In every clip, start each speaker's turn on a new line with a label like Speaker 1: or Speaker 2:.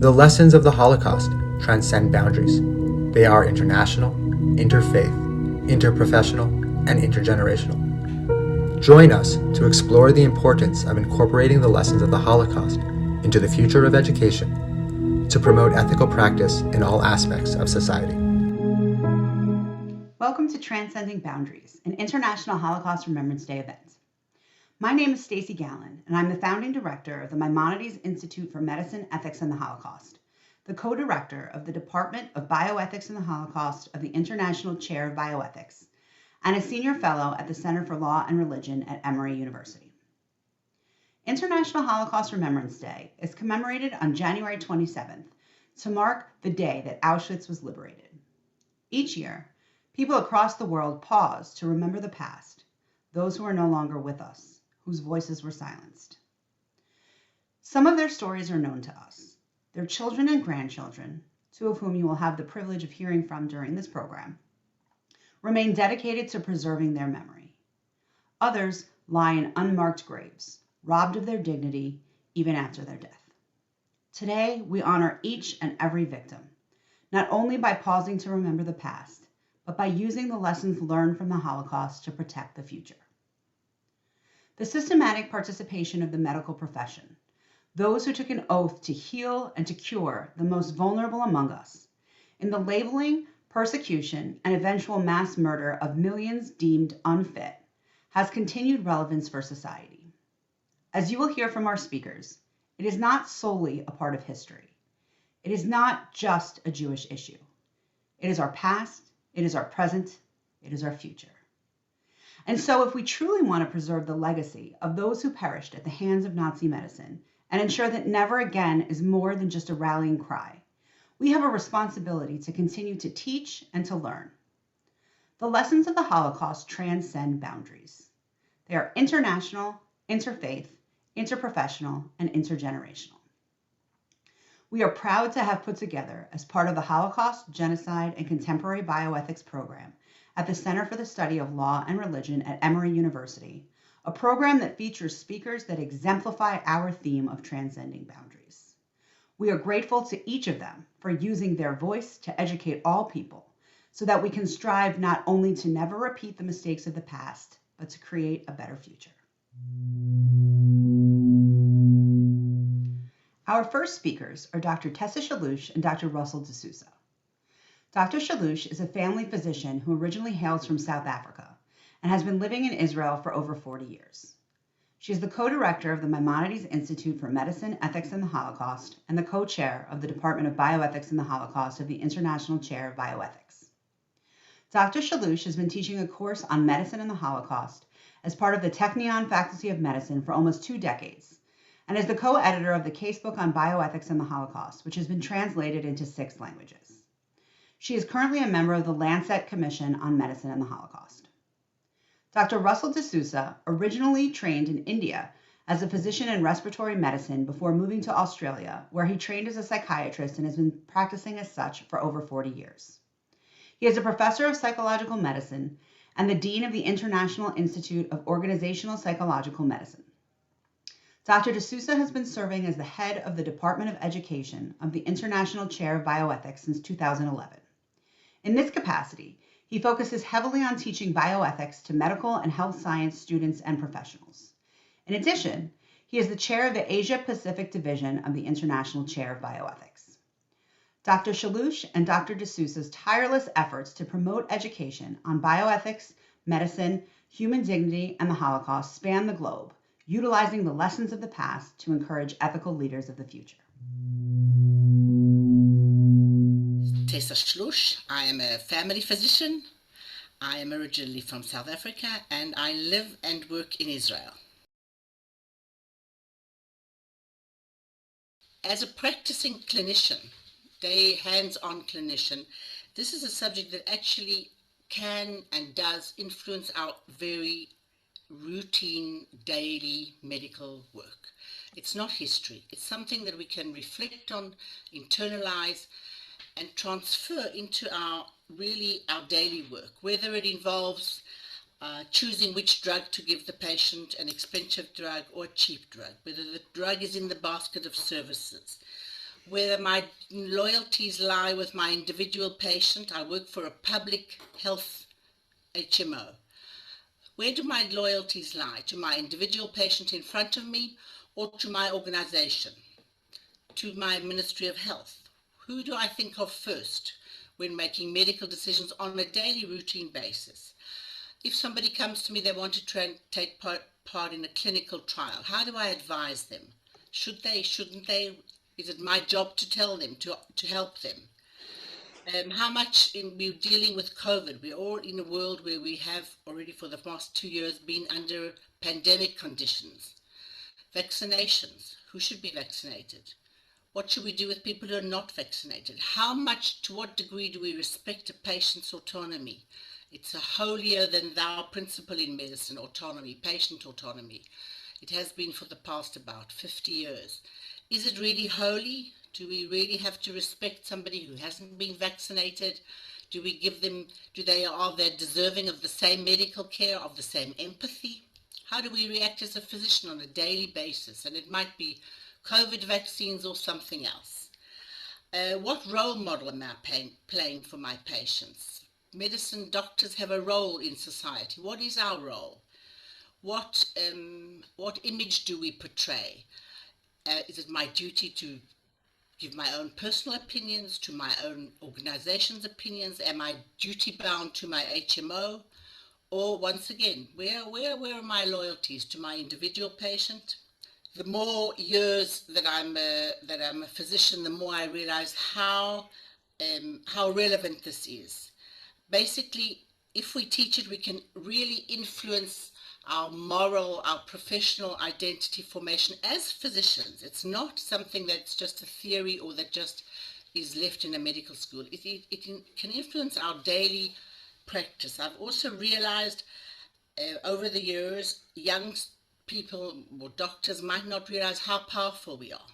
Speaker 1: The lessons of the Holocaust transcend boundaries. They are international, interfaith, interprofessional, and intergenerational. Join us to explore the importance of incorporating the lessons of the Holocaust into the future of education to promote ethical practice in all aspects of society.
Speaker 2: Welcome to Transcending Boundaries, an International Holocaust Remembrance Day event. My name is Stacy Gallen, and I'm the founding director of the Maimonides Institute for Medicine, Ethics, and the Holocaust, the co-director of the Department of Bioethics and the Holocaust of the International Chair of Bioethics, and a senior fellow at the Center for Law and Religion at Emory University. International Holocaust Remembrance Day is commemorated on January 27th to mark the day that Auschwitz was liberated. Each year, people across the world pause to remember the past, those who are no longer with us, whose voices were silenced. Some of their stories are known to us. Their children and grandchildren, two of whom you will have the privilege of hearing from during this program, remain dedicated to preserving their memory. Others lie in unmarked graves, robbed of their dignity even after their death. Today, we honor each and every victim, not only by pausing to remember the past, but by using the lessons learned from the Holocaust to protect the future. The systematic participation of the medical profession, those who took an oath to heal and to cure the most vulnerable among us, in the labeling, persecution, and eventual mass murder of millions deemed unfit, has continued relevance for society. As you will hear from our speakers, it is not solely a part of history. It is not just a Jewish issue. It is our past, it is our present, it is our future. And so if we truly want to preserve the legacy of those who perished at the hands of Nazi medicine and ensure that never again is more than just a rallying cry, we have a responsibility to continue to teach and to learn. The lessons of the Holocaust transcend boundaries. They are international, interfaith, interprofessional, and intergenerational. We are proud to have put together, as part of the Holocaust, Genocide, and Contemporary Bioethics program at the Center for the Study of Law and Religion at Emory University, a program that features speakers that exemplify our theme of transcending boundaries. We are grateful to each of them for using their voice to educate all people so that we can strive not only to never repeat the mistakes of the past, but to create a better future. Our first speakers are Dr. Tessa Chelouche and Dr. Russell D'Souza. Dr. Chelouche is a family physician who originally hails from South Africa and has been living in Israel for over 40 years. She is the co-director of the Maimonides Institute for Medicine, Ethics, and the Holocaust, and the co-chair of the Department of Bioethics and the Holocaust of the International Chair of Bioethics. Dr. Chelouche has been teaching a course on medicine and the Holocaust as part of the Technion Faculty of Medicine for almost 2 decades, and is the co-editor of the Casebook on Bioethics and the Holocaust, which has been translated into 6 languages. She is currently a member of the Lancet Commission on Medicine and the Holocaust. Dr. Russell D'Souza originally trained in India as a physician in respiratory medicine before moving to Australia, where he trained as a psychiatrist and has been practicing as such for over 40 years. He is a professor of psychological medicine and the dean of the International Institute of Organizational Psychological Medicine. Dr. D'Souza has been serving as the head of the Department of Education of the International Chair of Bioethics since 2011. In this capacity, he focuses heavily on teaching bioethics to medical and health science students and professionals. In addition, he is the chair of the Asia-Pacific Division of the International Chair of Bioethics. Dr. Chelouche and Dr. D'Souza's tireless efforts to promote education on bioethics, medicine, human dignity, and the Holocaust span the globe, utilizing the lessons of the past to encourage ethical leaders of the future.
Speaker 3: Tessa Chelouche. I am a family physician. I am originally from South Africa and I live and work in Israel. As a practicing clinician, hands-on clinician, this is a subject that actually can and does influence our very routine daily medical work. It's not history. It's something that we can reflect on, internalize, and transfer into our daily work, whether it involves choosing which drug to give the patient, an expensive drug or a cheap drug, whether the drug is in the basket of services, whether my loyalties lie with my individual patient. I work for a public health HMO. Where do my loyalties lie? To my individual patient in front of me, or to my organization, to my Ministry of Health? Who do I think of first when making medical decisions on a daily routine basis? If somebody comes to me, they want to take part in a clinical trial, how do I advise them? Should they, shouldn't they? Is it my job to tell them, to help them? How much we're dealing with COVID? We're all in a world where we have already for the past 2 years been under pandemic conditions. Vaccinations, who should be vaccinated? What should we do with people who are not vaccinated? How much, to what degree do we respect a patient's autonomy? It's a holier than thou principle in medicine, autonomy, patient autonomy. It has been for the past about 50 years. Is it really holy? Do we really have to respect somebody who hasn't been vaccinated? Do we give them, are they deserving of the same medical care, of the same empathy? How do we react as a physician on a daily basis? And it might be COVID vaccines or something else. What role model am I playing for my patients? Medicine doctors have a role in society. What is our role? What image do we portray? Is it my duty to give my own personal opinions, to my own organization's opinions? Am I duty bound to my HMO? Or once again, where are my loyalties to my individual patient? The more years that I'm a physician, the more I realize how relevant this is. Basically, if we teach it, we can really influence our moral, our professional identity formation as physicians. It's not something that's just a theory or that just is left in a medical school. It can influence our daily practice. I've also realized over the years, young people or doctors might not realize how powerful we are.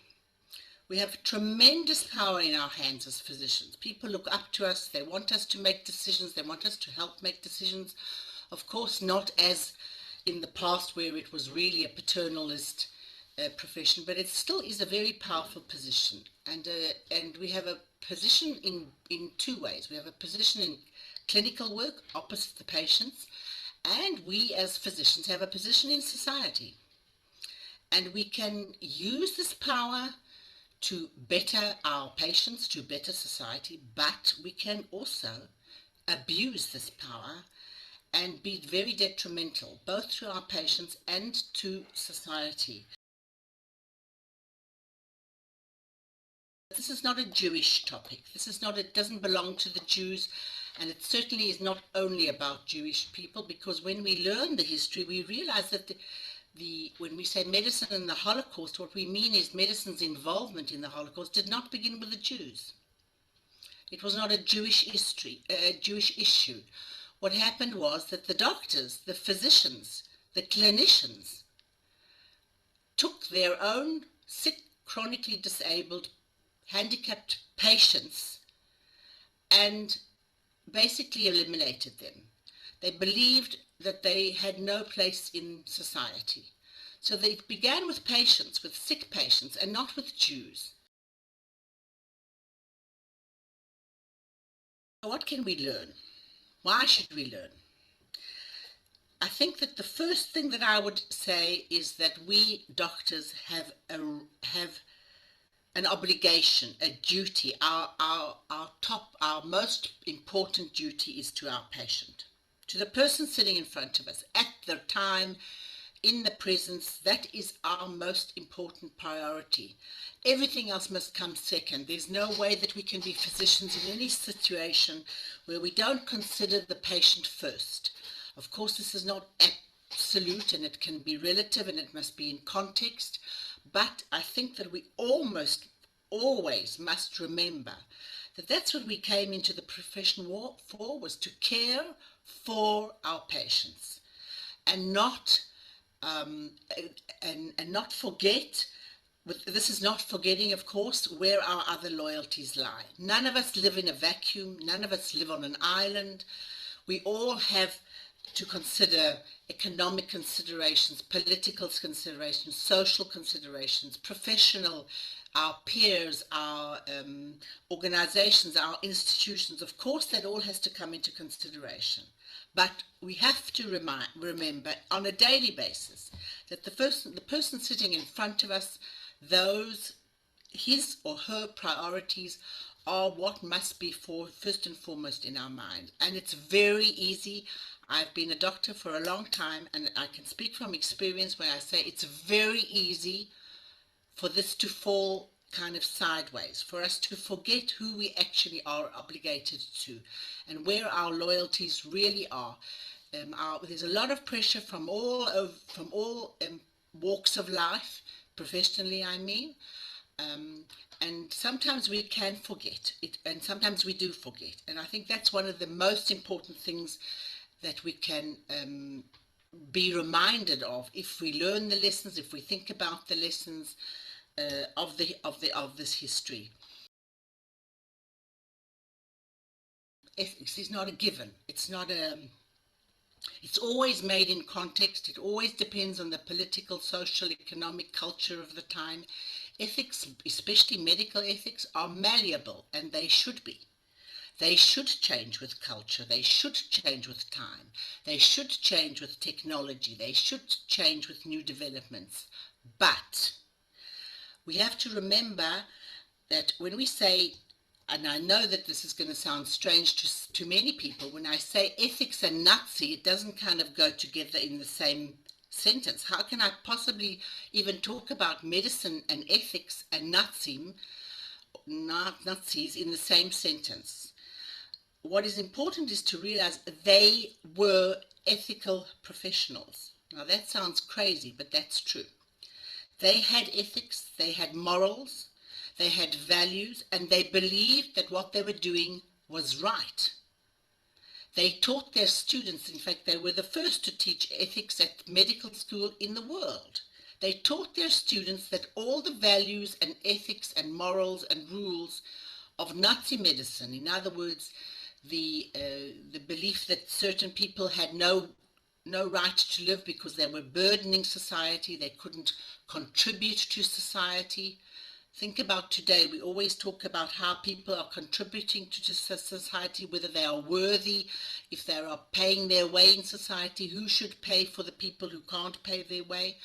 Speaker 3: We have tremendous power in our hands as physicians. People look up to us. They want us to make decisions. They want us to help make decisions. Of course, not as in the past where it was really a paternalist profession, but it still is a very powerful position. And we have a position in two ways. We have a position in clinical work opposite the patients, and we as physicians have a position in society. And we can use this power to better our patients, to better society, but we can also abuse this power and be very detrimental, both to our patients and to society. This is not a Jewish topic. It doesn't belong to the Jews, and it certainly is not only about Jewish people, because when we learn the history, we realize that when we say medicine and the Holocaust, what we mean is medicine's involvement in the Holocaust did not begin with the Jews. It was not a Jewish issue. What happened was that the doctors, the physicians, the clinicians took their own sick, chronically disabled, handicapped patients and basically eliminated them. They believed that they had no place in society. So they began with patients, with sick patients, and not with Jews. What can we learn? Why should we learn? I think that the first thing that I would say is that we doctors have an obligation, a duty. Our most important duty is to our patient, to the person sitting in front of us at the time, in the presence. That is our most important priority. Everything else must come second. There's no way that we can be physicians in any situation where we don't consider the patient first. Of course, this is not absolute, and it can be relative, and it must be in context. But I think that we almost always must remember that that's what we came into the profession for, was to care for our patients, and not forget. This is not forgetting, of course, where our other loyalties lie. None of us live in a vacuum. None of us live on an island. We all have to consider economic considerations, political considerations, social considerations, professional, our peers, our organizations, our institutions. Of course, that all has to come into consideration. But we have to remember on a daily basis that the person sitting in front of us, his or her priorities are what must be first and foremost in our mind. And it's very easy. I've been a doctor for a long time, and I can speak from experience where I say it's very easy for this to fall kind of sideways, for us to forget who we actually are obligated to and where our loyalties really are. There's a lot of pressure from all walks of life, professionally I mean, and sometimes we can forget it, and sometimes we do forget. And I think that's one of the most important things that we can be reminded of if we learn the lessons, if we think about the lessons of this history. Ethics is not a given. It's always made in context. It always depends on the political, social, economic culture of the time. Ethics, especially medical ethics, are malleable, and they should be. They should change with culture. They should change with time. They should change with technology. They should change with new developments. But we have to remember that when we say, and I know that this is going to sound strange to many people, when I say ethics and Nazi, it doesn't kind of go together in the same sentence. How can I possibly even talk about medicine and ethics and Nazis in the same sentence? What is important is to realize they were ethical professionals. Now that sounds crazy, but that's true. They had ethics, they had morals, they had values, and they believed that what they were doing was right. They taught their students, in fact, they were the first to teach ethics at medical school in the world. They taught their students that all the values and ethics and morals and rules of Nazi medicine, in other words, the belief that certain people had no right to live because they were burdening society, they couldn't contribute to society. Think about today, we always talk about how people are contributing to society, whether they are worthy, if they are paying their way in society, who should pay for the people who can't pay their way.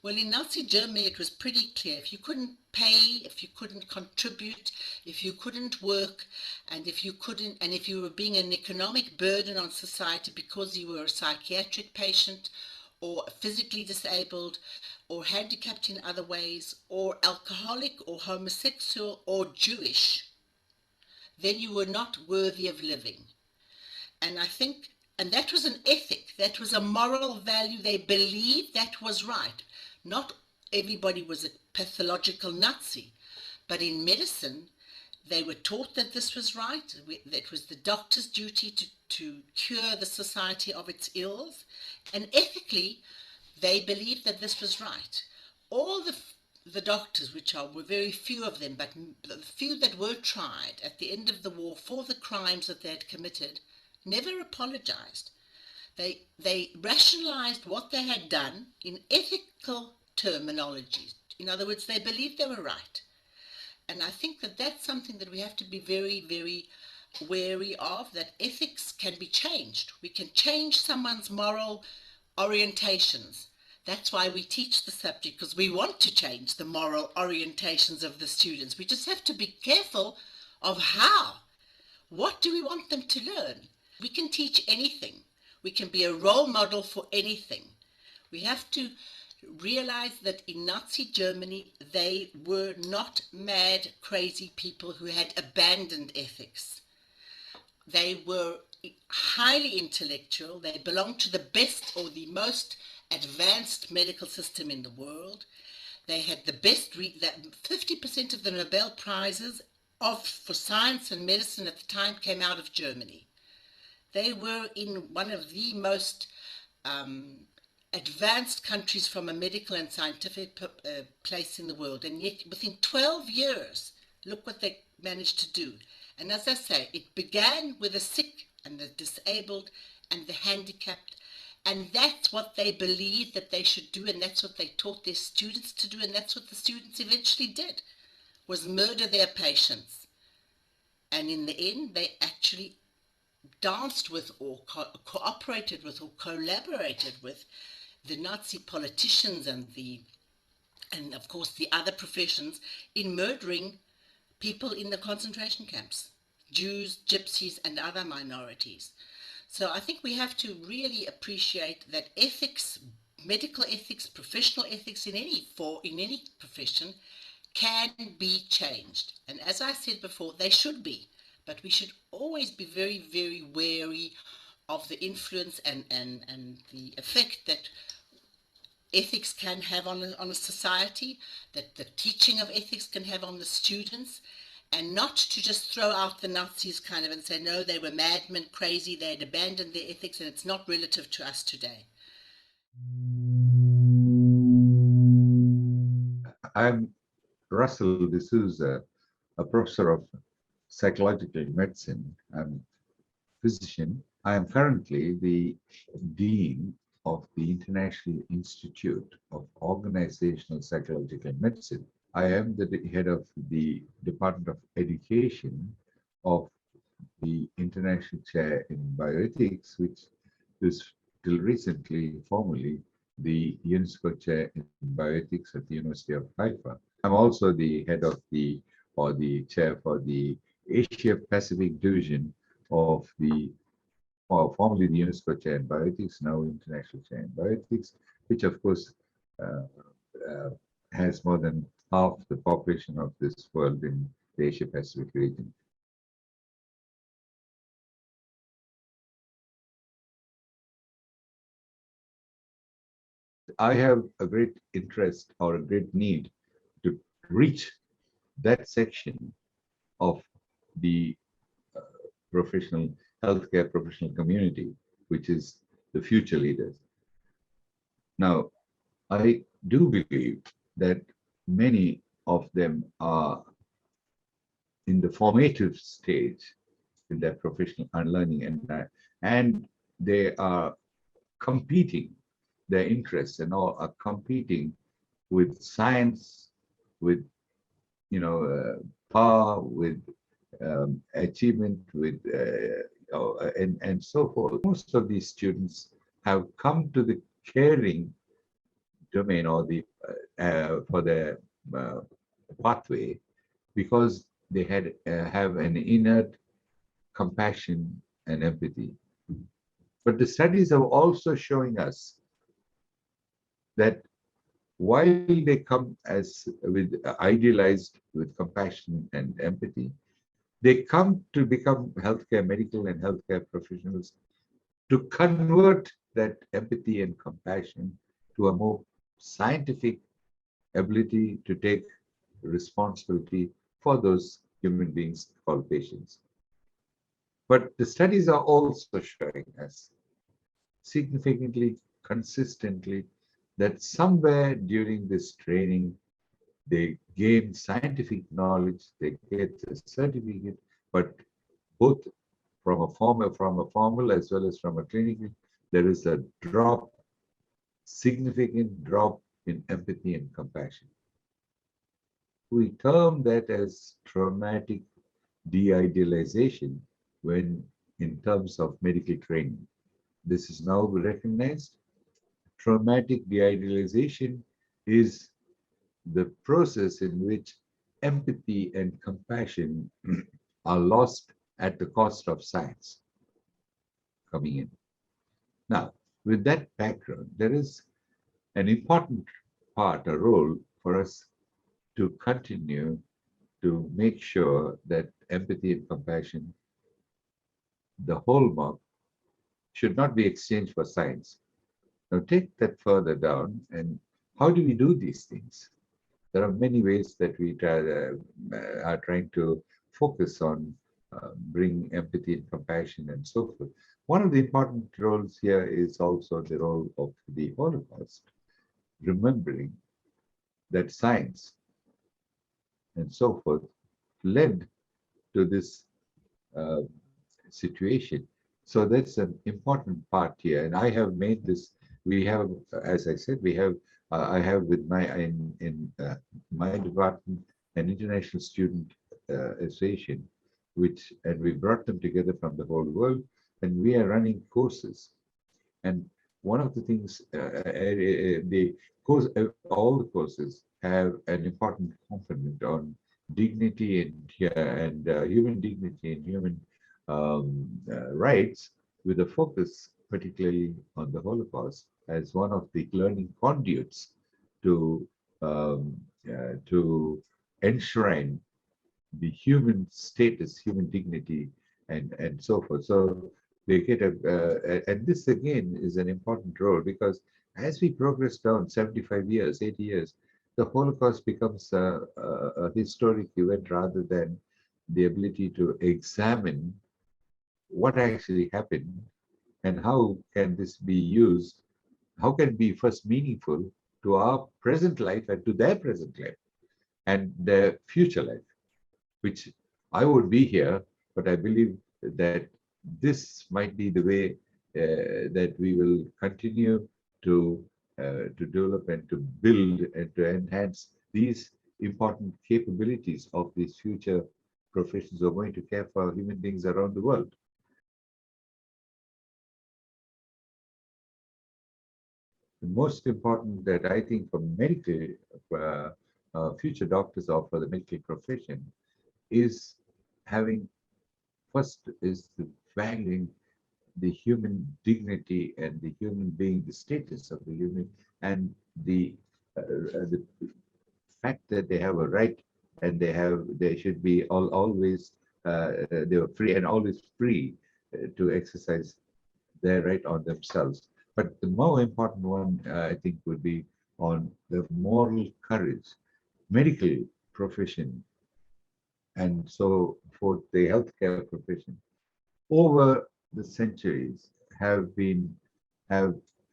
Speaker 3: Well, in Nazi Germany, it was pretty clear. If you couldn't pay, if you couldn't contribute, if you couldn't work, and if you were being an economic burden on society because you were a psychiatric patient or physically disabled or handicapped in other ways or alcoholic or homosexual or Jewish, then you were not worthy of living. And that was an ethic, that was a moral value. They believed that was right. Not everybody was a pathological Nazi, but in medicine, they were taught that this was right. That was the doctor's duty to cure the society of its ills. And ethically, they believed that this was right. All the doctors, were very few of them, but the few that were tried at the end of the war for the crimes that they had committed, never apologized. They rationalized what they had done in ethical terminology. In other words, they believed they were right. And I think that that's something that we have to be very, very wary of, that ethics can be changed. We can change someone's moral orientations. That's why we teach the subject, because we want to change the moral orientations of the students. We just have to be careful of how. What do we want them to learn? We can teach anything. We can be a role model for anything. We have to realize that in Nazi Germany, they were not mad, crazy people who had abandoned ethics. They were highly intellectual. They belonged to the best or the most advanced medical system in the world. They had the best, 50% of the Nobel Prizes for science and medicine at the time came out of Germany. They were in one of the most advanced countries from a medical and scientific place in the world. And yet within 12 years, look what they managed to do. And as I say, it began with the sick and the disabled and the handicapped And that's what they believed that they should do, and that's what they taught their students to do, and that's what the students eventually did, was murder their patients. And in the end, they actually danced with or cooperated with or collaborated with the Nazi politicians and of course the other professions in murdering people in the concentration camps, Jews, gypsies, and other minorities. So I think we have to really appreciate that ethics, medical ethics, professional ethics in any profession can be changed. And as I said before, they should be. But we should always be very, very wary of the influence and the effect that ethics can have on a society, that the teaching of ethics can have on the students, and not to just throw out the Nazis kind of and say, no, they were madmen, crazy, they had abandoned their ethics, and it's not relative to us today.
Speaker 4: I'm Russell D'Souza, a professor of psychological medicine. I'm a physician. I am currently the dean of the International Institute of Organizational Psychological Medicine. I am the head of the Department of Education of the International Chair in Bioethics, which is till recently formally the UNESCO Chair in Bioethics at the University of Haifa. I'm also the head of the chair for the Asia Pacific Division of the formerly the UNESCO Chair in Bioethics, now International Chair in Bioethics, which of course uh, has more than half the population of this world in the Asia Pacific region. I have a great interest or a great need to reach that section of the professional healthcare professional community, which is the future leaders. Now, I do believe that many of them are in the formative stage in their professional unlearning, and they are competing, their interests and all are competing with science, with power, with achievement, with and so forth. Most of these students have come to the caring domain or the for their pathway because they have an innate compassion and empathy. But the studies are also showing us that while they come as with idealized with compassion and empathy, they come to become healthcare, medical and healthcare professionals to convert that empathy and compassion to a more scientific ability to take responsibility for those human beings called patients. But the studies are also showing us significantly, consistently, that somewhere during this training, they gain scientific knowledge, they get a certificate, but both from a formal as well as from a clinical, there is a significant drop in empathy and compassion. We term that as traumatic de-idealization when in terms of medical training. This is now recognized. Traumatic de-idealization is the process in which empathy and compassion are lost at the cost of science coming in. Now, with that background, there is an important part, a role for us to continue to make sure that empathy and compassion, the hallmark, should not be exchanged for science. Now take that further down, and how do we do these things? There are many ways that we are trying to focus on bring empathy and compassion and so forth. One of the important roles here is also the role of the Holocaust, remembering that science and so forth led to this situation. So that's an important part here. And I have made this, we have, as I said, we have, I have with my, in my department, an international student association, which, and we brought them together from the whole world, and we are running courses. And one of the things, the course, all the courses have an important component on dignity and human dignity and human rights, with a focus particularly on the Holocaust as one of the learning conduits to enshrine the human status, human dignity, and so forth. So they get and this again is an important role, because as we progress down 75 years, 80 years, the Holocaust becomes a historic event rather than the ability to examine what actually happened and how can this be used, how can it be first meaningful to our present life and to their present life and their future life, which I would be here, but I believe that this might be the way that we will continue to develop and to build and to enhance these important capabilities of these future professions who are going to care for human beings around the world. The most important that I think for medical future doctors or for the medical profession is having, first is the valuing the human dignity and the human being, the status of the human, and the fact that they have a right and they should be always they were free and always free to exercise their right on themselves. But the more important one, I think, would be on the moral courage, medical profession, and so forth, the healthcare profession, over the centuries have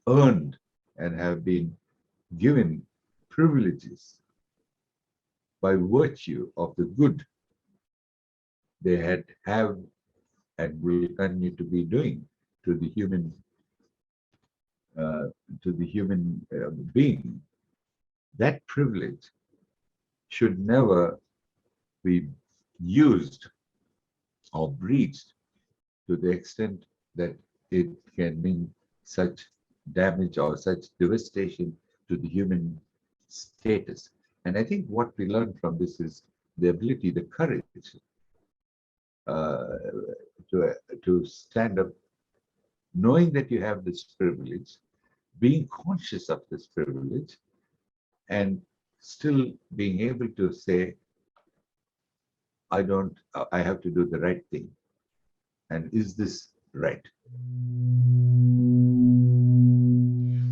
Speaker 4: earned and have been given privileges by virtue of the good they have and will continue to be doing to the human being. That privilege should never be used or breached to the extent that it can mean such damage or such devastation to the human status. And I think what we learn from this is the ability, the courage to stand up, knowing that you have this privilege, being conscious of this privilege, and still being able to say, I have to do the right thing. And is this right?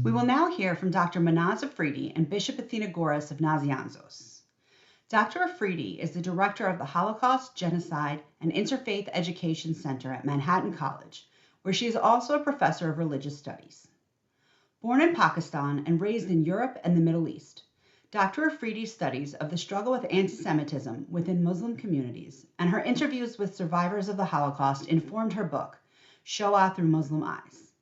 Speaker 2: We will now hear from Dr. Mehnaz Afridi and Bishop Athenagoras of Nazianos. Dr. Afridi is the director of the Holocaust, Genocide, and Interfaith Education Center at Manhattan College, where she is also a professor of religious studies. Born in Pakistan and raised in Europe and the Middle East, Dr. Afridi's studies of the struggle with anti-Semitism within Muslim communities and her interviews with survivors of the Holocaust informed her book, Shoah Through Muslim Eyes.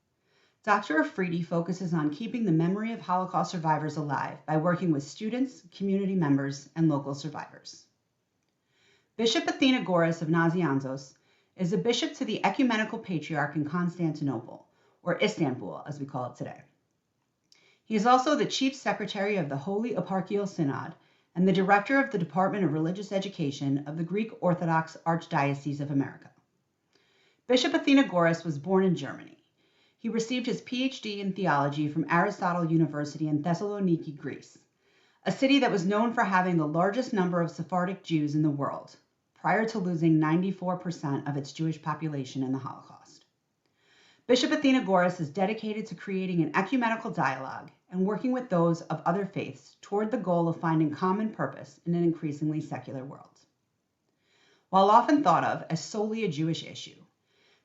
Speaker 2: Dr. Afridi focuses on keeping the memory of Holocaust survivors alive by working with students, community members, and local survivors. Bishop Athenagoras of Nazianos is a bishop to the Ecumenical Patriarch in Constantinople, or Istanbul as we call it today. He is also the Chief Secretary of the Holy Eparchial Synod and the Director of the Department of Religious Education of the Greek Orthodox Archdiocese of America. Bishop Athenagoras was born in Germany. He received his PhD in theology from Aristotle University in Thessaloniki, Greece, a city that was known for having the largest number of Sephardic Jews in the world, prior to losing 94% of its Jewish population in the Holocaust. Bishop Athenagoras is dedicated to creating an ecumenical dialogue and working with those of other faiths toward the goal of finding common purpose in an increasingly secular world. While often thought of as solely a Jewish issue,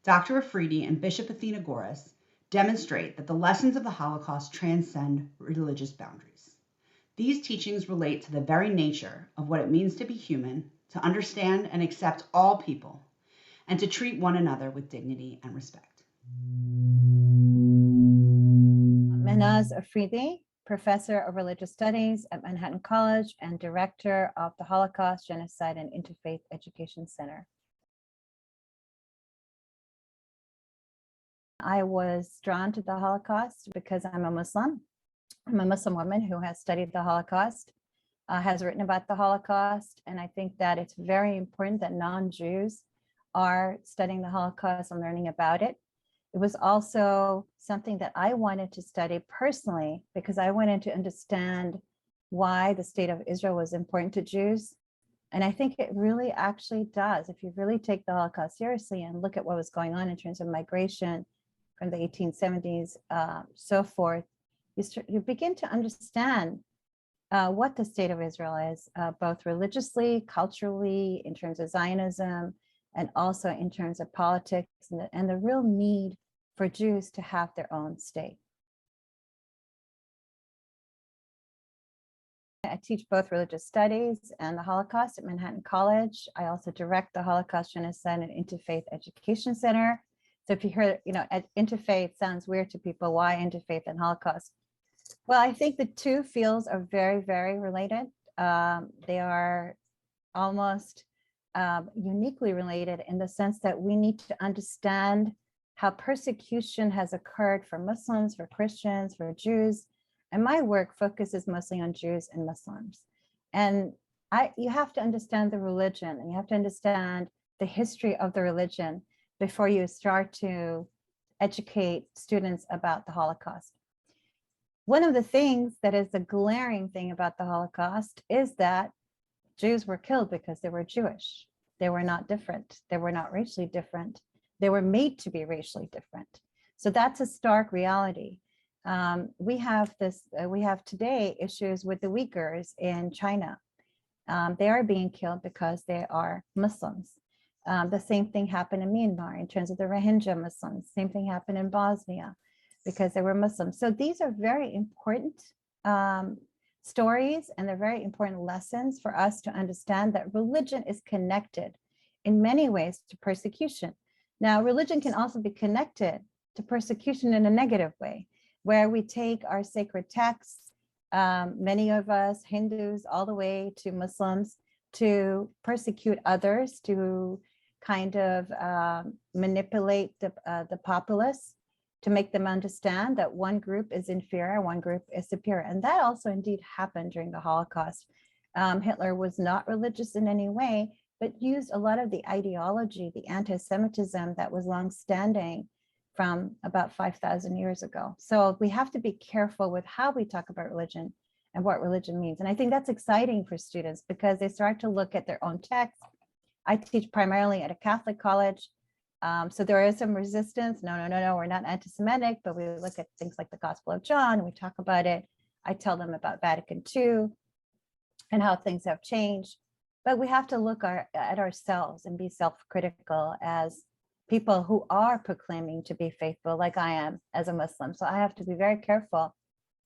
Speaker 2: Dr. Afridi and Bishop Athenagoras demonstrate that the lessons of the Holocaust transcend religious boundaries. These teachings relate to the very nature of what it means to be human, to understand and accept all people, and to treat one another with dignity and respect.
Speaker 5: Mehnaz Afridi, Professor of Religious Studies at Manhattan College and Director of the Holocaust, Genocide, and Interfaith Education Center. I was drawn to the Holocaust because I'm a Muslim. I'm a Muslim woman who has studied the Holocaust, has written about the Holocaust, and I think that it's very important that non-Jews are studying the Holocaust and learning about it. It was also something that I wanted to study personally because I wanted to understand why the state of Israel was important to Jews. And I think it really actually does. If you really take the Holocaust seriously and look at what was going on in terms of migration from the 1870s, so forth, you begin to understand what the state of Israel is, both religiously, culturally, in terms of Zionism, and also in terms of politics and the real need for Jews to have their own state. I teach both religious studies and the Holocaust at Manhattan College. I also direct the Holocaust, Genocide, and Interfaith Education Center. So if you hear, interfaith sounds weird to people, why interfaith and Holocaust? Well, I think the two fields are very, very related. They are almost uniquely related in the sense that we need to understand how persecution has occurred for Muslims, for Christians, for Jews. And my work focuses mostly on Jews and Muslims. And you have to understand the religion, and you have to understand the history of the religion before you start to educate students about the Holocaust. One of the things that is a glaring thing about the Holocaust is that Jews were killed because they were Jewish. They were not different. They were not racially different. They were made to be racially different. So that's a stark reality. We have today issues with the Uyghurs in China. They are being killed because they are Muslims. The same thing happened in Myanmar in terms of the Rohingya Muslims. Same thing happened in Bosnia because they were Muslims. So these are very important stories, and they're very important lessons for us to understand that religion is connected in many ways to persecution. Now, religion can also be connected to persecution in a negative way, where we take our sacred texts, many of us Hindus all the way to Muslims, to persecute others, to kind of manipulate the populace, to make them understand that one group is inferior, one group is superior. And that also indeed happened during the Holocaust. Hitler was not religious in any way, but used a lot of the ideology, the anti-Semitism that was longstanding from about 5,000 years ago. So we have to be careful with how we talk about religion and what religion means. And I think that's exciting for students because they start to look at their own texts. I teach primarily at a Catholic college. So there is some resistance. No, we're not anti-Semitic, but we look at things like the Gospel of John, and we talk about it. I tell them about Vatican II and how things have changed. But we have to look at ourselves and be self-critical as people who are proclaiming to be faithful, like I am as a Muslim. So I have to be very careful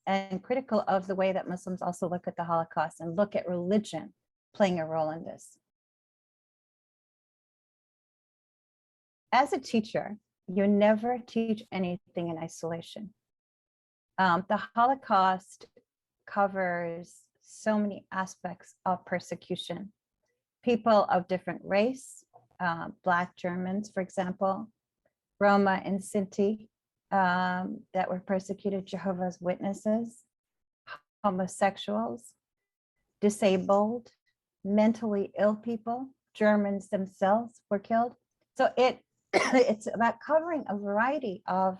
Speaker 5: and critical of the way that Muslims also look at the Holocaust and look at religion playing a role in this. As a teacher, you never teach anything in isolation. The Holocaust covers so many aspects of persecution. People of different race, Black Germans, for example, Roma and Sinti that were persecuted, Jehovah's Witnesses, homosexuals, disabled, mentally ill people, Germans themselves were killed. So it's about covering a variety of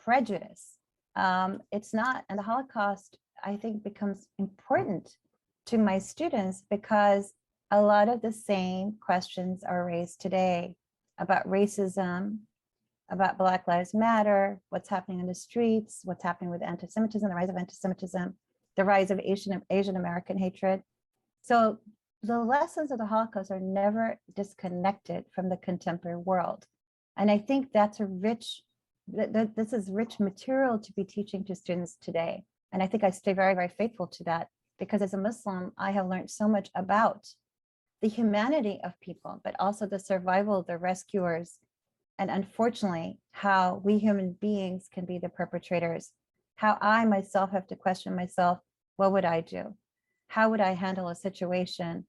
Speaker 5: prejudice. It's not, and the Holocaust, I think, becomes important to my students because a lot of the same questions are raised today about racism, about Black Lives Matter, what's happening in the streets, what's happening with anti-Semitism, the rise of anti-Semitism, the rise of Asian American hatred. So the lessons of the Holocaust are never disconnected from the contemporary world. And I think that's this is rich material to be teaching to students today. And I think I stay very, very faithful to that because as a Muslim, I have learned so much about the humanity of people, but also the survival, the rescuers, And unfortunately, how we human beings can be the perpetrators, how I myself have to question myself, what would I do? How would I handle a situation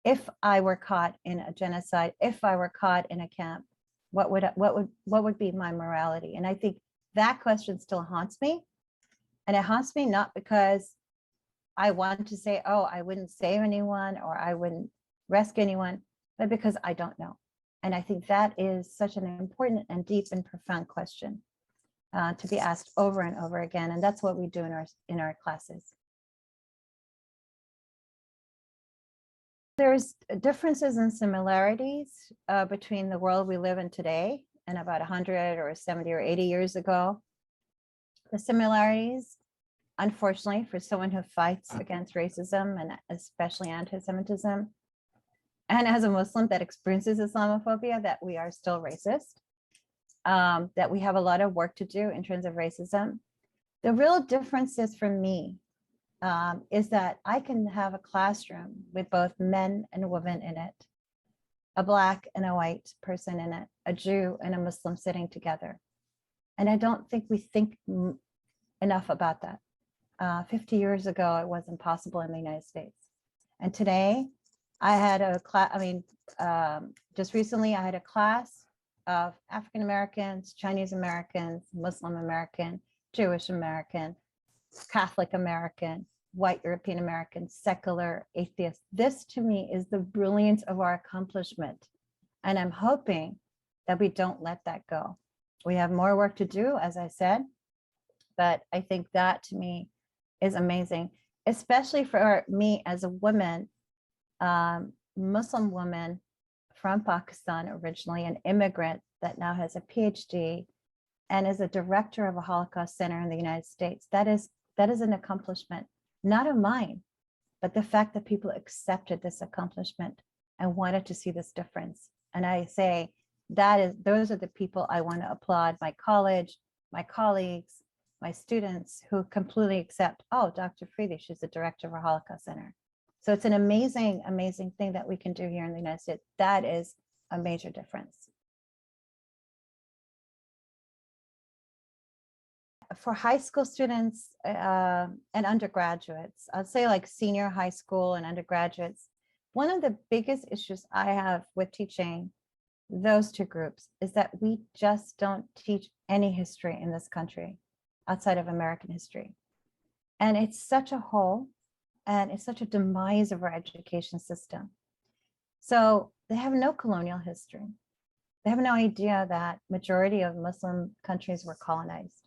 Speaker 5: if I were caught in a genocide, if I were caught in a camp? What would be my morality? And I think that question still haunts me. And it haunts me not because I want to say, oh, I wouldn't save anyone or I wouldn't rescue anyone, but because I don't know. And I think that is such an important and deep and profound question to be asked over and over again. And that's what we do in our classes. There's differences and similarities between the world we live in today and about 100 or 70 or 80 years ago. The similarities, unfortunately, for someone who fights against racism and especially anti-Semitism, and as a Muslim that experiences Islamophobia, that we are still racist, that we have a lot of work to do in terms of racism. The real differences for me is that I can have a classroom with both men and women in it, a Black and a white person in it, a Jew and a Muslim sitting together. And I don't think we think enough about that. 50 years ago, it wasn't possible in the United States. And today, I had a class, just recently I had a class of African Americans, Chinese Americans, Muslim American, Jewish American, Catholic American, white European American, secular, atheist. This to me is the brilliance of our accomplishment. And I'm hoping that we don't let that go. We have more work to do, as I said, but I think that to me is amazing, especially for me as a woman, Muslim woman from Pakistan, originally an immigrant that now has a PhD and is a director of a Holocaust Center in the United States. That is an accomplishment, not of mine, but the fact that people accepted this accomplishment and wanted to see this difference. And I say those are the people I want to applaud: my college, my colleagues, my students who completely accept, oh, Dr. Afridi, she's the director of a Holocaust Center. So it's an amazing, amazing thing that we can do here in the United States. That is a major difference. For high school students and undergraduates, I'd say like senior high school and undergraduates, one of the biggest issues I have with teaching those two groups is that we just don't teach any history in this country outside of American history. And it's such a hole and it's such a demise of our education system. So they have no colonial history. They have no idea that majority of Muslim countries were colonized.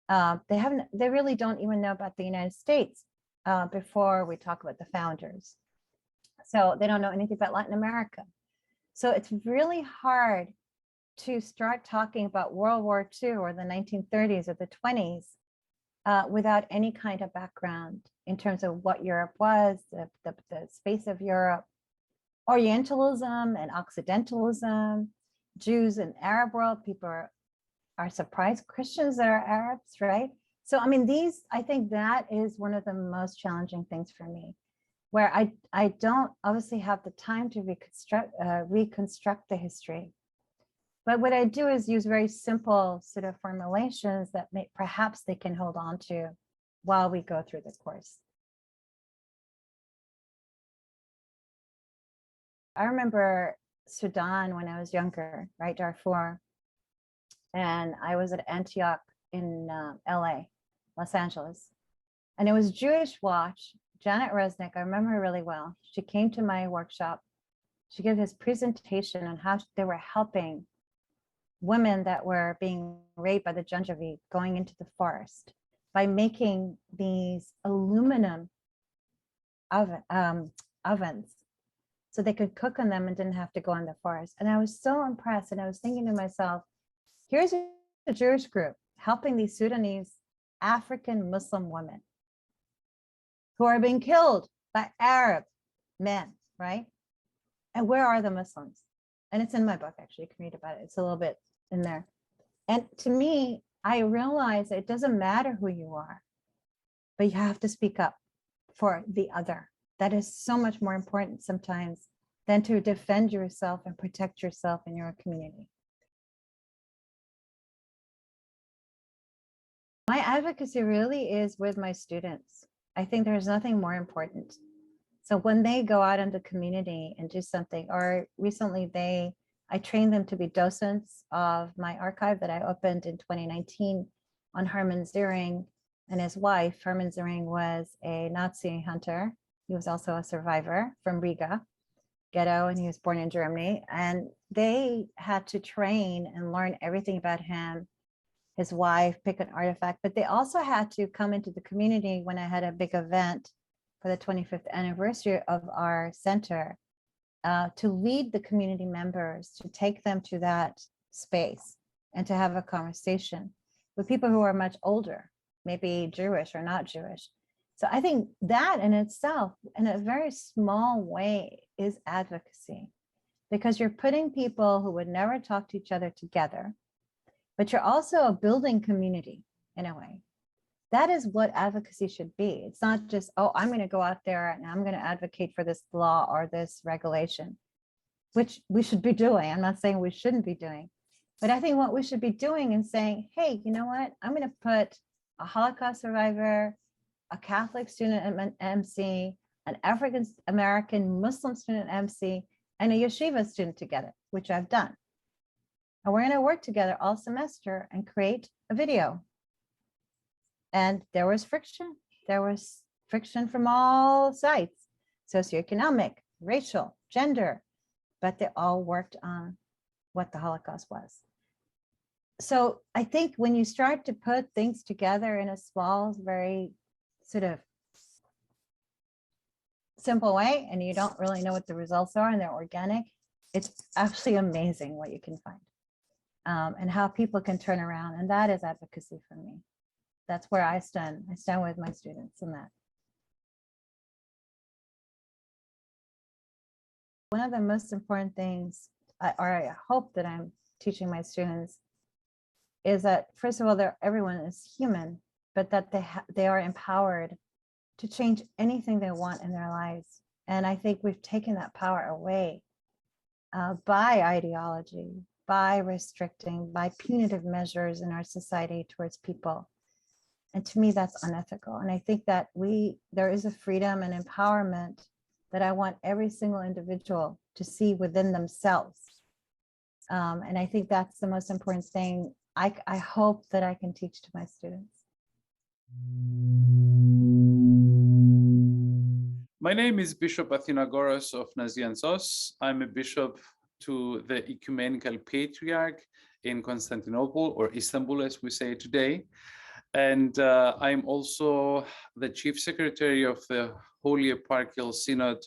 Speaker 5: They really don't even know about the United States before we talk about the founders. So they don't know anything about Latin America. So it's really hard to start talking about World War II or the 1930s or the 20s without any kind of background in terms of what Europe was, the space of Europe, Orientalism and Occidentalism, Jews and Arab world. People are surprised, Christians that are Arabs, right? So, I mean, I think that is one of the most challenging things for me, where I don't obviously have the time to reconstruct the history. But what I do is use very simple sort of formulations that perhaps they can hold on to while we go through the course. I remember Sudan when I was younger, right, Darfur. And I was at Antioch in LA, Los Angeles. And it was Jewish Watch, Janet Resnick, I remember her really well. She came to my workshop. She gave this presentation on how they were helping women that were being raped by the Janjaweed going into the forest by making these aluminum ovens so they could cook on them and didn't have to go in the forest. And I was so impressed. And I was thinking to myself, here's a Jewish group helping these Sudanese African Muslim women who are being killed by Arab men, right? And where are the Muslims? And it's in my book, actually, you can read about it. It's a little bit in there. And to me, I realize it doesn't matter who you are, but you have to speak up for the other. That is so much more important sometimes than to defend yourself and protect yourself in your community. My advocacy really is with my students. I think there's nothing more important. So when they go out in the community and do something, or recently I trained them to be docents of my archive that I opened in 2019 on Hermann Ziering and his wife. Hermann Ziering was a Nazi hunter. He was also a survivor from Riga ghetto, and he was born in Germany. And they had to train and learn everything about him, his wife, pick an artifact, but they also had to come into the community when I had a big event for the 25th anniversary of our center, to lead the community members, to take them to that space and to have a conversation with people who are much older, maybe Jewish or not Jewish. So I think that in itself, in a very small way, is advocacy, because you're putting people who would never talk to each other together, but you're also building community in a way. That is what advocacy should be. It's not just, oh, I'm going to go out there and I'm going to advocate for this law or this regulation, which we should be doing. I'm not saying we shouldn't be doing, but I think what we should be doing is saying, hey, you know what? I'm going to put a Holocaust survivor, a Catholic student at MC, an African American Muslim student at MC, and a yeshiva student together, which I've done. And we're going to work together all semester and create a video. And there was friction. There was friction from all sides, socioeconomic, racial, gender, but they all worked on what the Holocaust was. So I think when you start to put things together in a small, very sort of simple way, and you don't really know what the results are and they're organic, it's absolutely amazing what you can find, and how people can turn around. And that is advocacy for me. That's where I stand. I stand with my students in that. One of the most important things, I hope that I'm teaching my students, is that first of all, everyone is human, but that they are empowered to change anything they want in their lives. And I think we've taken that power away by ideology, by restricting, by punitive measures in our society towards people. And to me, that's unethical. And I think that there is a freedom and empowerment that I want every single individual to see within themselves. And I think that's the most important thing I hope that I can teach to my students.
Speaker 6: My name is Bishop Athenagoras of Nazianos. I'm a bishop to the Ecumenical Patriarch in Constantinople, or Istanbul, as we say today. And I'm also the Chief Secretary of the Holy Eparchial Synod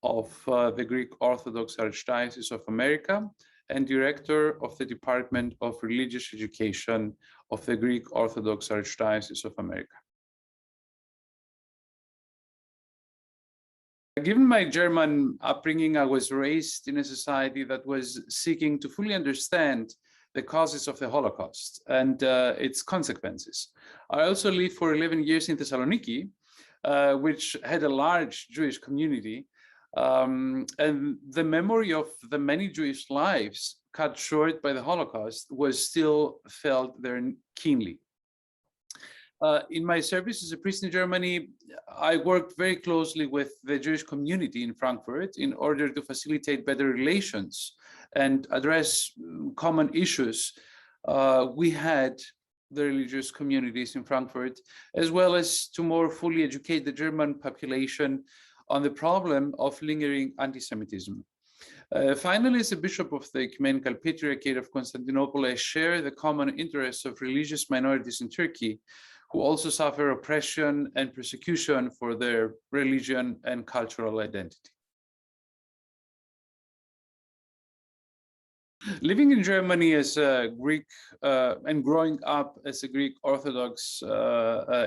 Speaker 6: of the Greek Orthodox Archdiocese of America, and Director of the Department of Religious Education of the Greek Orthodox Archdiocese of America. Given my German upbringing, I was raised in a society that was seeking to fully understand the causes of the Holocaust and its consequences. I also lived for 11 years in Thessaloniki, which had a large Jewish community, and the memory of the many Jewish lives cut short by the Holocaust was still felt there keenly. In my service as a priest in Germany, I worked very closely with the Jewish community in Frankfurt in order to facilitate better relations and address common issues. We had the religious communities in Frankfurt, as well as to more fully educate the German population on the problem of lingering anti-Semitism. Finally, as a bishop of the Ecumenical Patriarchate of Constantinople, I share the common interests of religious minorities in Turkey, who also suffer oppression and persecution for their religion and cultural identity. Living in Germany as a Greek and growing up as a Greek Orthodox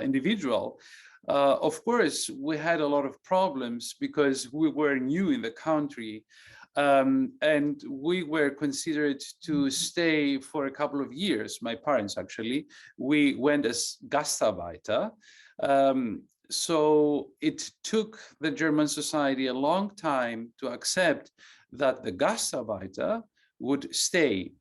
Speaker 6: individual, of course, we had a lot of problems because we were new in the country, and we were considered to stay for a couple of years. My parents, actually, we went as Gastarbeiter. So it took the German society a long time to accept that the Gastarbeiter would stay.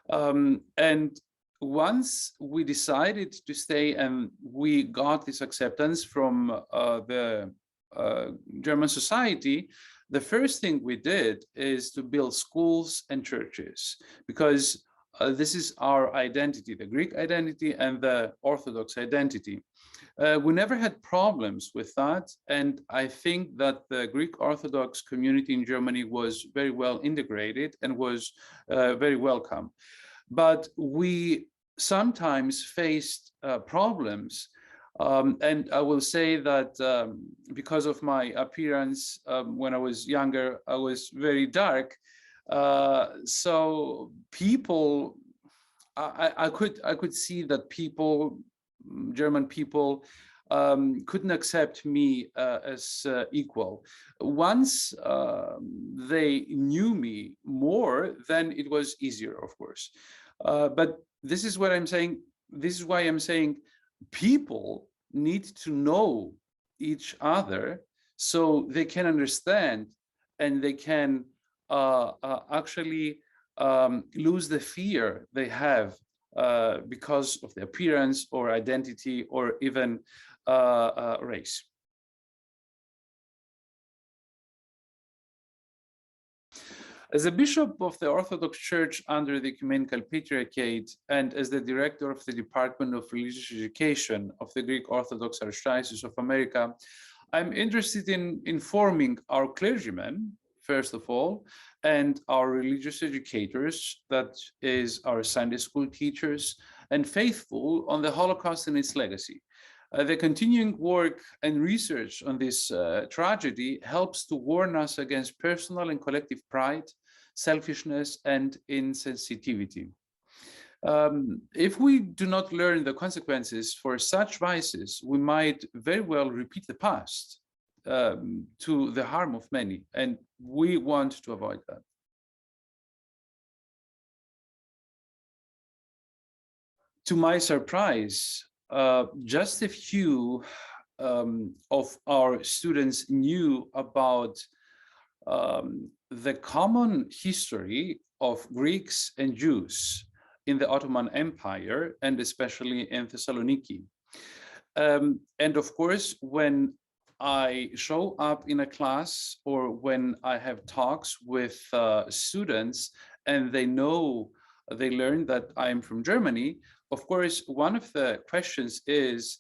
Speaker 6: And once we decided to stay and we got this acceptance from the German society, the first thing we did is to build schools and churches, because this is our identity, the Greek identity and the Orthodox identity. We never had problems with that, and I think that the Greek Orthodox community in Germany was very well integrated and was very welcome. But we sometimes faced problems, and I will say that because of my appearance when I was younger, I was very dark. So people, I could see that people, German people, couldn't accept me as equal. Once they knew me more, then it was easier, of course. But this is what I'm saying. This is why I'm saying people need to know each other so they can understand and they can actually lose the fear they have because of the appearance or identity or even race. As a bishop of the Orthodox Church under the Ecumenical Patriarchate and as the director of the Department of Religious Education of the Greek Orthodox Archdiocese of America, I'm interested in informing our clergymen, first of all, and our religious educators, that is our Sunday school teachers, and faithful on the Holocaust and its legacy. The continuing work and research on this tragedy helps to warn us against personal and collective pride, selfishness, and insensitivity. If we do not learn the consequences for such vices, we might very well repeat the past to the harm of many, and we want to avoid that. To my surprise, just a few of our students knew about the common history of Greeks and Jews in the Ottoman Empire, and especially in Thessaloniki. And of course, when I show up in a class or when I have talks with students and they learn that I'm from Germany, of course, one of the questions is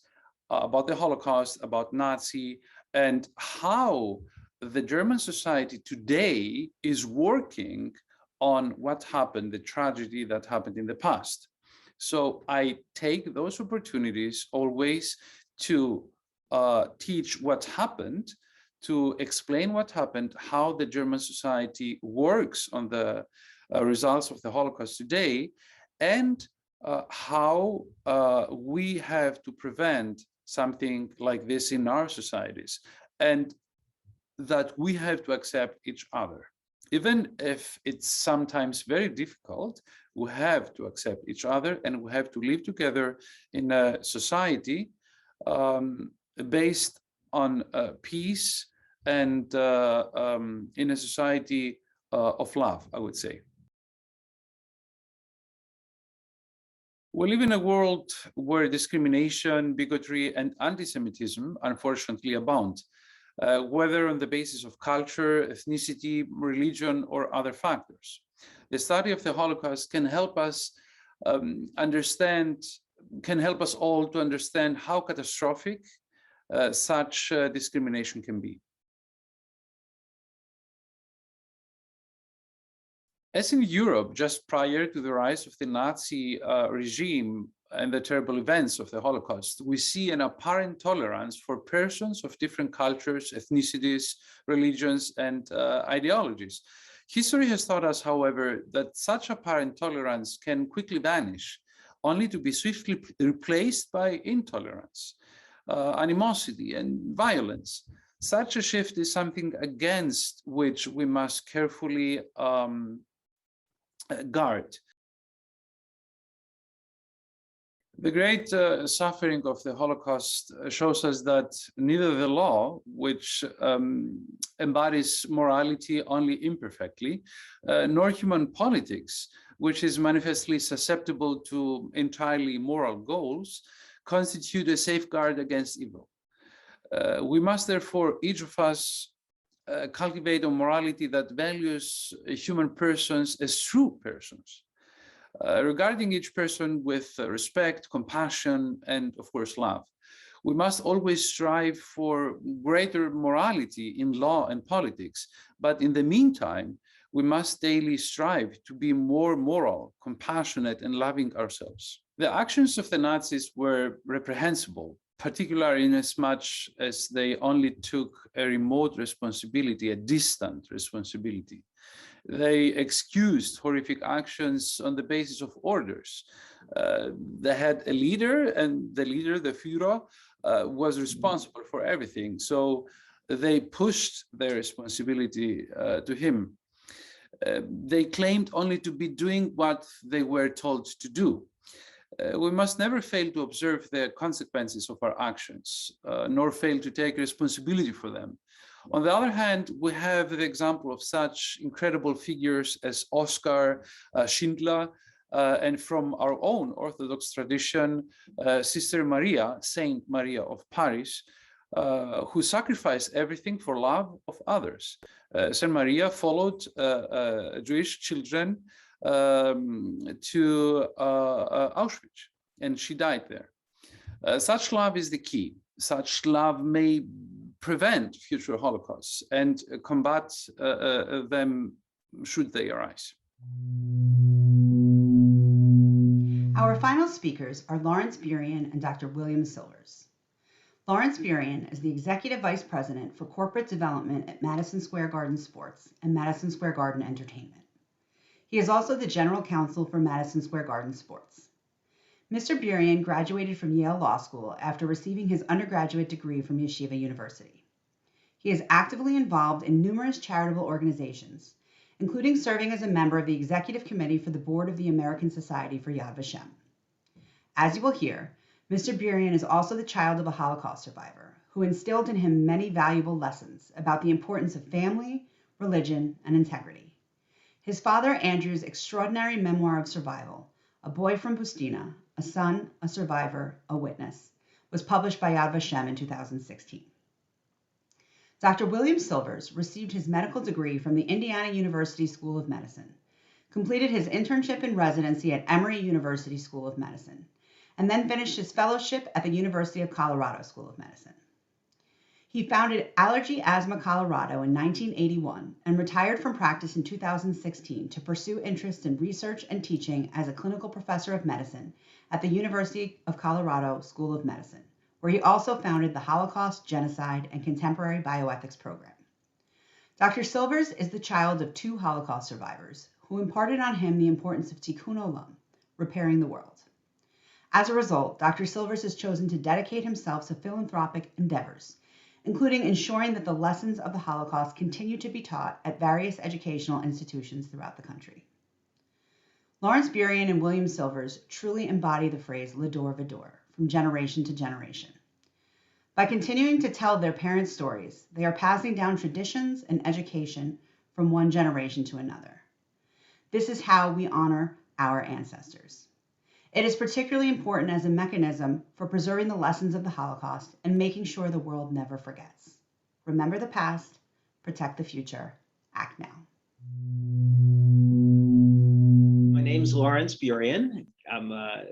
Speaker 6: about the Holocaust, about Nazi, and how the German society today is working on what happened, the tragedy that happened in the past. So I take those opportunities always to teach what happened, to explain what happened, how the German society works on the results of the Holocaust today, and how we have to prevent something like this in our societies, and that we have to accept each other. Even if it's sometimes very difficult, we have to accept each other and we have to live together in a society based on peace and in a society of love, I would say. We live in a world where discrimination, bigotry, and anti-Semitism unfortunately abound, whether on the basis of culture, ethnicity, religion, or other factors. The study of the Holocaust can help us can help us all to understand how catastrophic such discrimination can be. As in Europe, just prior to the rise of the Nazi regime and the terrible events of the Holocaust, we see an apparent tolerance for persons of different cultures, ethnicities, religions, and ideologies. History has taught us, however, that such apparent tolerance can quickly vanish, only to be swiftly replaced by intolerance, animosity, and violence. Such a shift is something against which we must carefully guard. The great suffering of the Holocaust shows us that neither the law, which embodies morality only imperfectly, nor human politics, which is manifestly susceptible to entirely moral goals, constitute a safeguard against evil. We must therefore, each of us, cultivate a morality that values human persons as true persons, regarding each person with respect, compassion, and of course love. We must always strive for greater morality in law and politics, but in the meantime, we must daily strive to be more moral, compassionate, and loving ourselves. The actions of the Nazis were reprehensible, particularly inasmuch as they only took a remote responsibility, a distant responsibility. They excused horrific actions on the basis of orders. They had a leader, and the leader, the Führer, was responsible for everything. So they pushed their responsibility to him. They claimed only to be doing what they were told to do. We must never fail to observe the consequences of our actions, nor fail to take responsibility for them. On the other hand, we have the example of such incredible figures as Oskar Schindler, and from our own Orthodox tradition, Sister Maria, Saint Maria of Paris, who sacrificed everything for love of others. Saint Maria followed Jewish children to Auschwitz, and she died there. Such love is the key. Such love may prevent future Holocausts and combat them should they arise.
Speaker 2: Our final speakers are Lawrence Burian and Dr. William Silvers. Lawrence Burian is the Executive Vice President for Corporate Development at Madison Square Garden Sports and Madison Square Garden Entertainment. He is also the General Counsel for Madison Square Garden Sports. Mr. Burian graduated from Yale Law School after receiving his undergraduate degree from Yeshiva University. He is actively involved in numerous charitable organizations, including serving as a member of the Executive Committee for the Board of the American Society for Yad Vashem. As you will hear, Mr. Burian is also the child of a Holocaust survivor who instilled in him many valuable lessons about the importance of family, religion, and integrity. His father, Andrew's extraordinary memoir of survival, A Boy from Bustina, A Son, a Survivor, a Witness, was published by Yad Vashem in 2016. Dr. William Silvers received his medical degree from the Indiana University School of Medicine, completed his internship and residency at Emory University School of Medicine, and then finished his fellowship at the University of Colorado School of Medicine. He founded Allergy Asthma Colorado in 1981 and retired from practice in 2016 to pursue interests in research and teaching as a clinical professor of medicine at the University of Colorado School of Medicine, where he also founded the Holocaust, Genocide, and Contemporary Bioethics program. Dr. Silvers is the child of two Holocaust survivors who imparted on him the importance of tikkun olam, repairing the world. As a result, Dr. Silvers has chosen to dedicate himself to philanthropic endeavors, including ensuring that the lessons of the Holocaust continue to be taught at various educational institutions throughout the country. Lawrence Burian and William Silvers truly embody the phrase L'dor v'dor, from generation to generation. By continuing to tell their parents' stories, they are passing down traditions and education from one generation to another. This is how we honor our ancestors. It is particularly important as a mechanism for preserving the lessons of the Holocaust and making sure the world never forgets. Remember the past, protect the future, act now.
Speaker 7: My name's Lawrence Burian. I'm a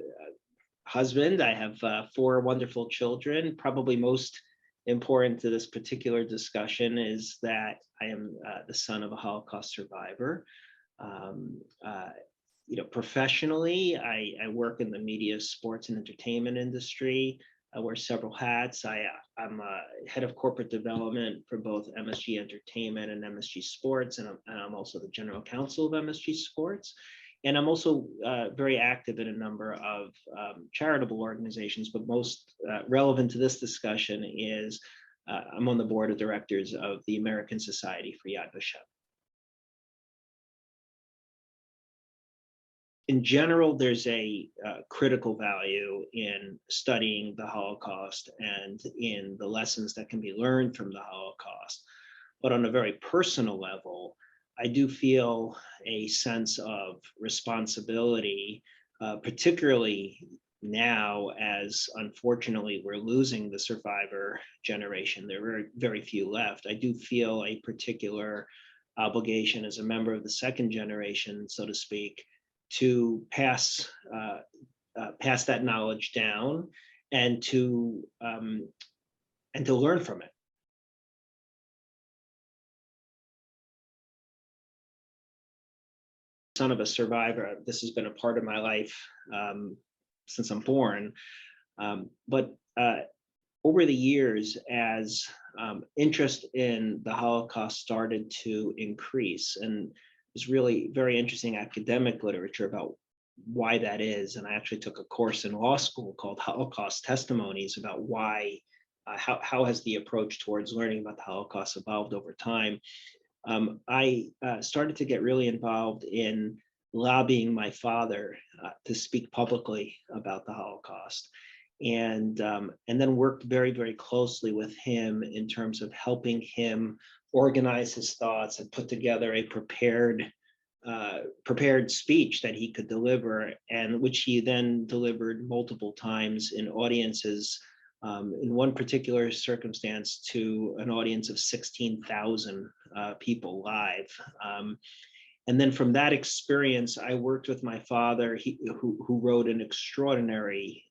Speaker 7: husband. I have 4 wonderful children. Probably most important to this particular discussion is that I am the son of a Holocaust survivor. Professionally, I work in the media, sports, and entertainment industry. I wear several hats. I'm head of corporate development for both MSG Entertainment and MSG Sports, and I'm also the general counsel of MSG Sports. And I'm also very active in a number of charitable organizations, but most relevant to this discussion is I'm on the board of directors of the American Society for Yad Vashem. In general, there's a critical value in studying the Holocaust and in the lessons that can be learned from the Holocaust. But on a very personal level, I do feel a sense of responsibility, particularly now, as unfortunately we're losing the survivor generation. There are very, very few left. I do feel a particular obligation as a member of the second generation, so to speak, to pass that knowledge down and to learn from it. Son of a survivor, this has been a part of my life since I'm born. But over the years, as interest in the Holocaust started to increase, and there's really very interesting academic literature about why that is. And I actually took a course in law school called Holocaust Testimonies about why, how has the approach towards learning about the Holocaust evolved over time. I started to get really involved in lobbying my father to speak publicly about the Holocaust, and then worked very, very closely with him in terms of helping him organize his thoughts and put together a prepared speech that he could deliver, and which he then delivered multiple times in audiences. In one particular circumstance, to an audience of 16,000 people live. And then from that experience, I worked with my father, who wrote an extraordinary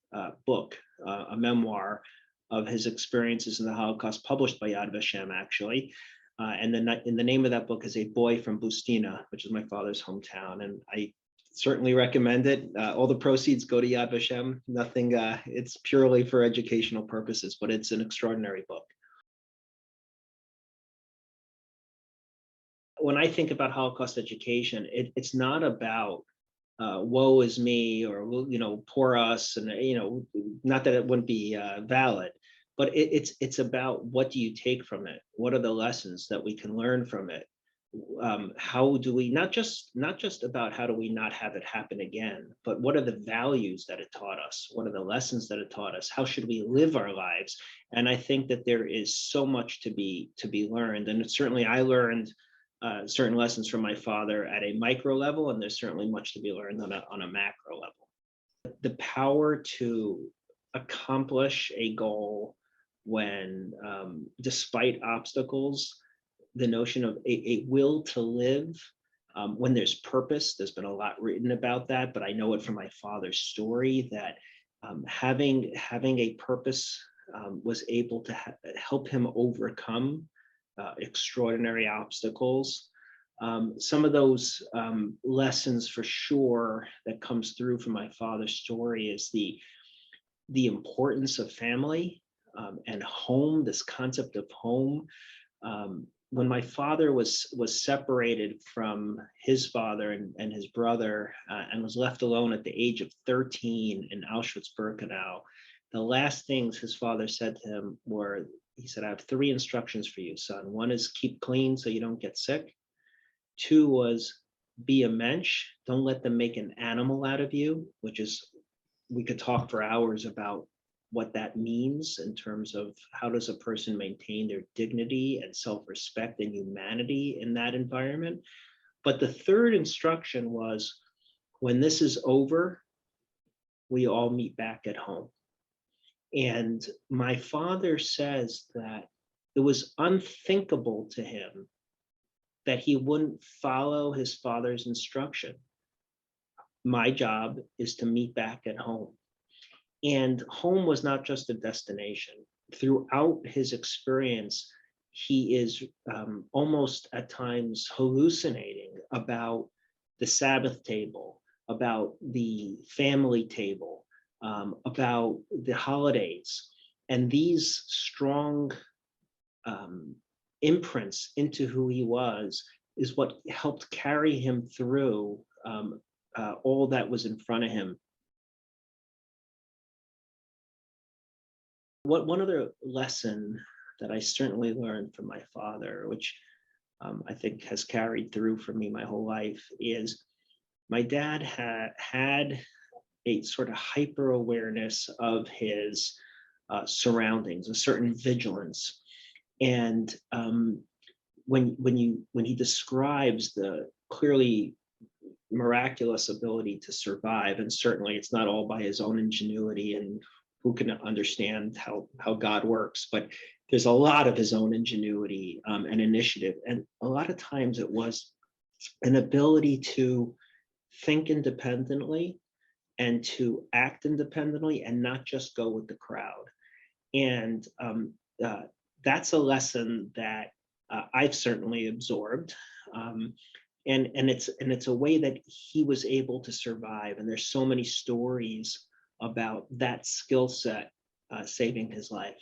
Speaker 7: book, a memoir of his experiences in the Holocaust, published by Yad Vashem, actually. And then in the name of that book is A Boy from Bustina, which is my father's hometown. And I certainly recommend it. All the proceeds go to Yad Vashem. Nothing, it's purely for educational purposes, but it's an extraordinary book. When I think about Holocaust education, it's not about woe is me, or poor us, and not that it wouldn't be valid, but it's about, what do you take from it? What are the lessons that we can learn from it? How do we not just about how do we not have it happen again, but what are the values that it taught us? What are the lessons that it taught us? How should we live our lives? And I think that there is so much to be learned, and certainly I learned certain lessons from my father at a micro level, and there's certainly much to be learned on a macro level. The power to accomplish a goal when, despite obstacles, the notion of a will to live, when there's purpose. There's been a lot written about that, but I know it from my father's story that having a purpose was able to help him overcome extraordinary obstacles. Some of those lessons, for sure, that comes through from my father's story is the importance of family and home, this concept of home. When my father was separated from his father and his brother and was left alone at the age of 13 in Auschwitz-Birkenau, the last things his father said to him were, he said, "I have 3 instructions for you, son. One is keep clean so you don't get sick. 2 was be a mensch. Don't let them make an animal out of you," which is, we could talk for hours about what that means in terms of how does a person maintain their dignity and self-respect and humanity in that environment. But the 3rd instruction was, when this is over, we all meet back at home. And my father says that it was unthinkable to him that he wouldn't follow his father's instruction. My job is to meet back at home. And home was not just a destination. Throughout his experience, he is almost at times hallucinating about the Sabbath table, about the family table, about the holidays. And these strong imprints into who he was is what helped carry him through all that was in front of him. One other lesson that I certainly learned from my father, which I think has carried through for me my whole life, is my dad had a sort of hyper awareness of his surroundings, a certain vigilance. And when he describes the clearly miraculous ability to survive, and certainly it's not all by his own ingenuity, and who can understand how God works, but there's a lot of his own ingenuity and initiative. And a lot of times it was an ability to think independently and to act independently and not just go with the crowd. And that's a lesson that I've certainly absorbed. And it's a way that he was able to survive. And there's so many stories about that skill set saving his life.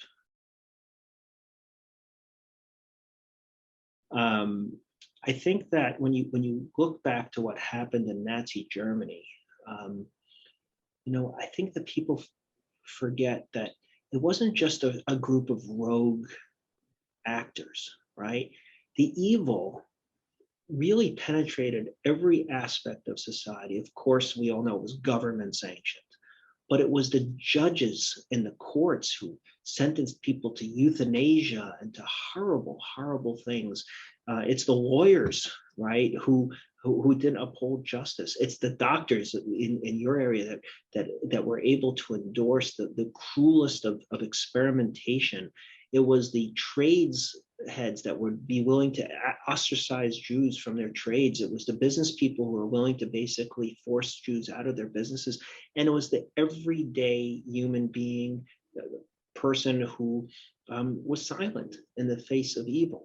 Speaker 7: I think that when you look back to what happened in Nazi Germany, I think that people forget that it wasn't just a group of rogue actors, right? The evil really penetrated every aspect of society. Of course, we all know it was government sanctioned, but it was the judges in the courts who sentenced people to euthanasia and to horrible, horrible things. It's the lawyers, right, who didn't uphold justice. It's the doctors in your area that were able to endorse the cruelest of experimentation. It was the trades heads that would be willing to ostracize Jews from their trades. It was the business people who were willing to basically force Jews out of their businesses. And it was the everyday human being, person who was silent in the face of evil.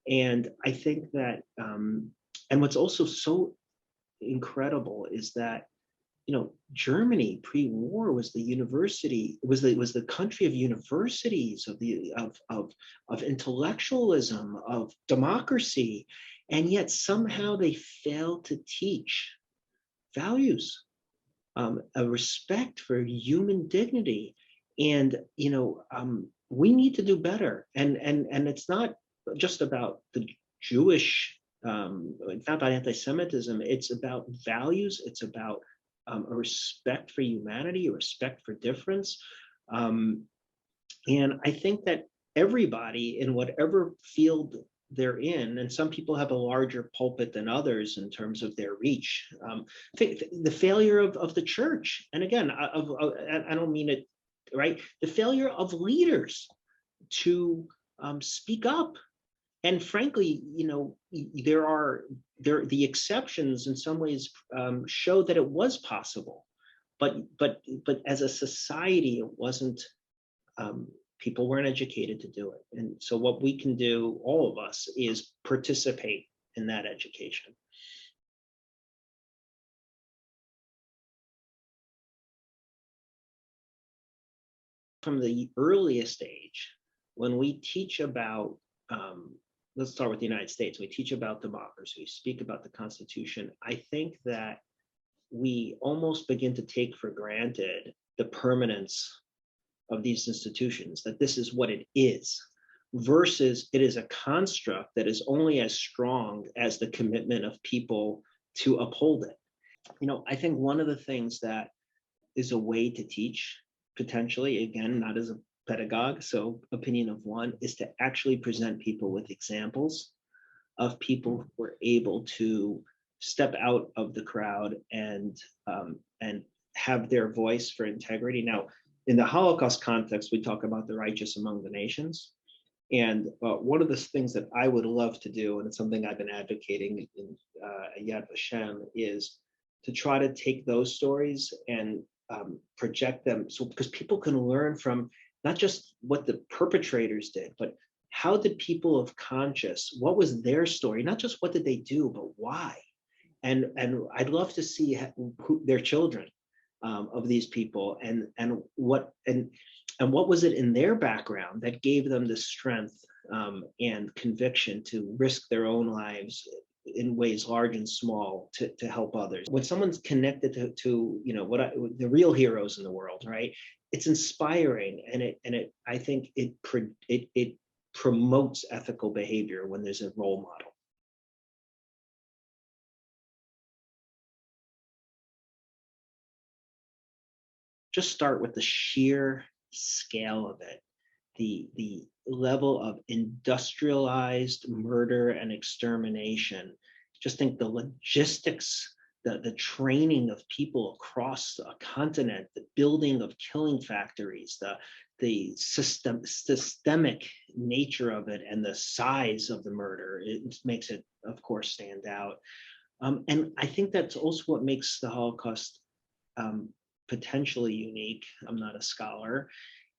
Speaker 7: And I think that, and what's also so incredible is that, Germany pre-war was the university, was the country of universities, of intellectualism, of democracy, and yet somehow they failed to teach values, a respect for human dignity, and we need to do better. And it's not just about the Jewish. It's not about anti-Semitism. It's about values. It's about a respect for humanity, a respect for difference. And I think that everybody in whatever field they're in, and some people have a larger pulpit than others in terms of their reach. The failure of the church, and again, I don't mean it, right? The failure of leaders to speak up. And frankly, the exceptions in some ways show that it was possible, but as a society, it wasn't. People weren't educated to do it, and so what we can do, all of us, is participate in that education. From the earliest age, when we teach about let's start with the United States. We teach about democracy, we speak about the Constitution. I think that we almost begin to take for granted the permanence of these institutions, that this is what it is, versus it is a construct that is only as strong as the commitment of people to uphold it. I think one of the things that is a way to teach, potentially, again, not as a pedagogue, so opinion of one, is to actually present people with examples of people who were able to step out of the crowd and have their voice for integrity. Now, in the Holocaust context, we talk about the righteous among the nations. And one of the things that I would love to do, and it's something I've been advocating in Yad Vashem, is to try to take those stories and project them, so because people can learn from not just what the perpetrators did, but how did people of conscience, what was their story? Not just what did they do, but why? And I'd love to see their children of these people, and what was it in their background that gave them the strength and conviction to risk their own lives in ways large and small to help others. When someone's connected to the real heroes in the world, right? It's inspiring, and I think it promotes ethical behavior when there's a role model. Just start with the sheer scale of it, the level of industrialized murder and extermination. Just think the logistics, the training of people across a continent, the building of killing factories, the systemic nature of it, and the size of the murder, it makes it, of course, stand out. And I think that's also what makes the Holocaust potentially unique. I'm not a scholar,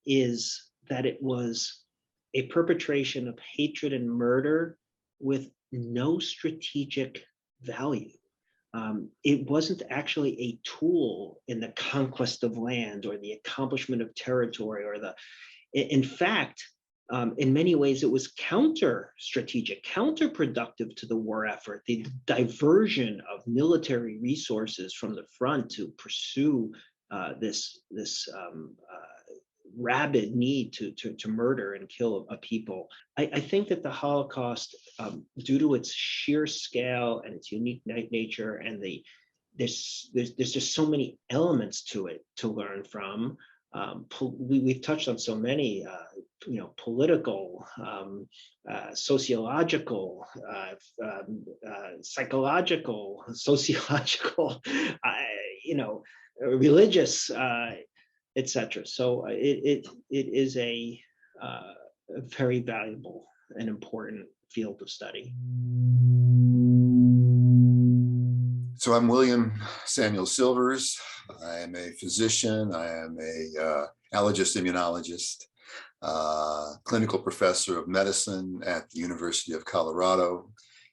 Speaker 7: is that it was a perpetration of hatred and murder with no strategic value. It wasn't actually a tool in the conquest of land or the accomplishment of territory, or in fact, in many ways, it was counter-strategic, counterproductive to the war effort, the diversion of military resources from the front to pursue this rabid need to murder and kill a people. I think that the Holocaust, due to its sheer scale and its unique nature, and there's just so many elements to it to learn from. We've touched on so many, political, sociological, psychological, sociological, religious, etc. So it is a very valuable and important field of study.
Speaker 8: So I'm William Samuel Silvers. I am a physician. I am a allergist immunologist, clinical professor of medicine at the University of Colorado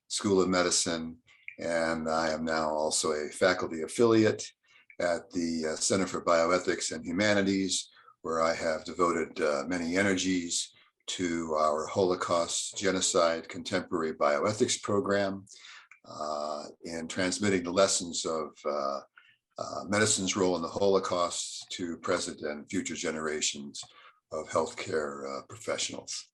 Speaker 8: School of Medicine, and I am now also a faculty affiliate at the Center for Bioethics and Humanities, where I have devoted many energies to our Holocaust, Genocide, Contemporary Bioethics program, in transmitting the lessons of medicine's role in the Holocaust to present and future generations of healthcare professionals.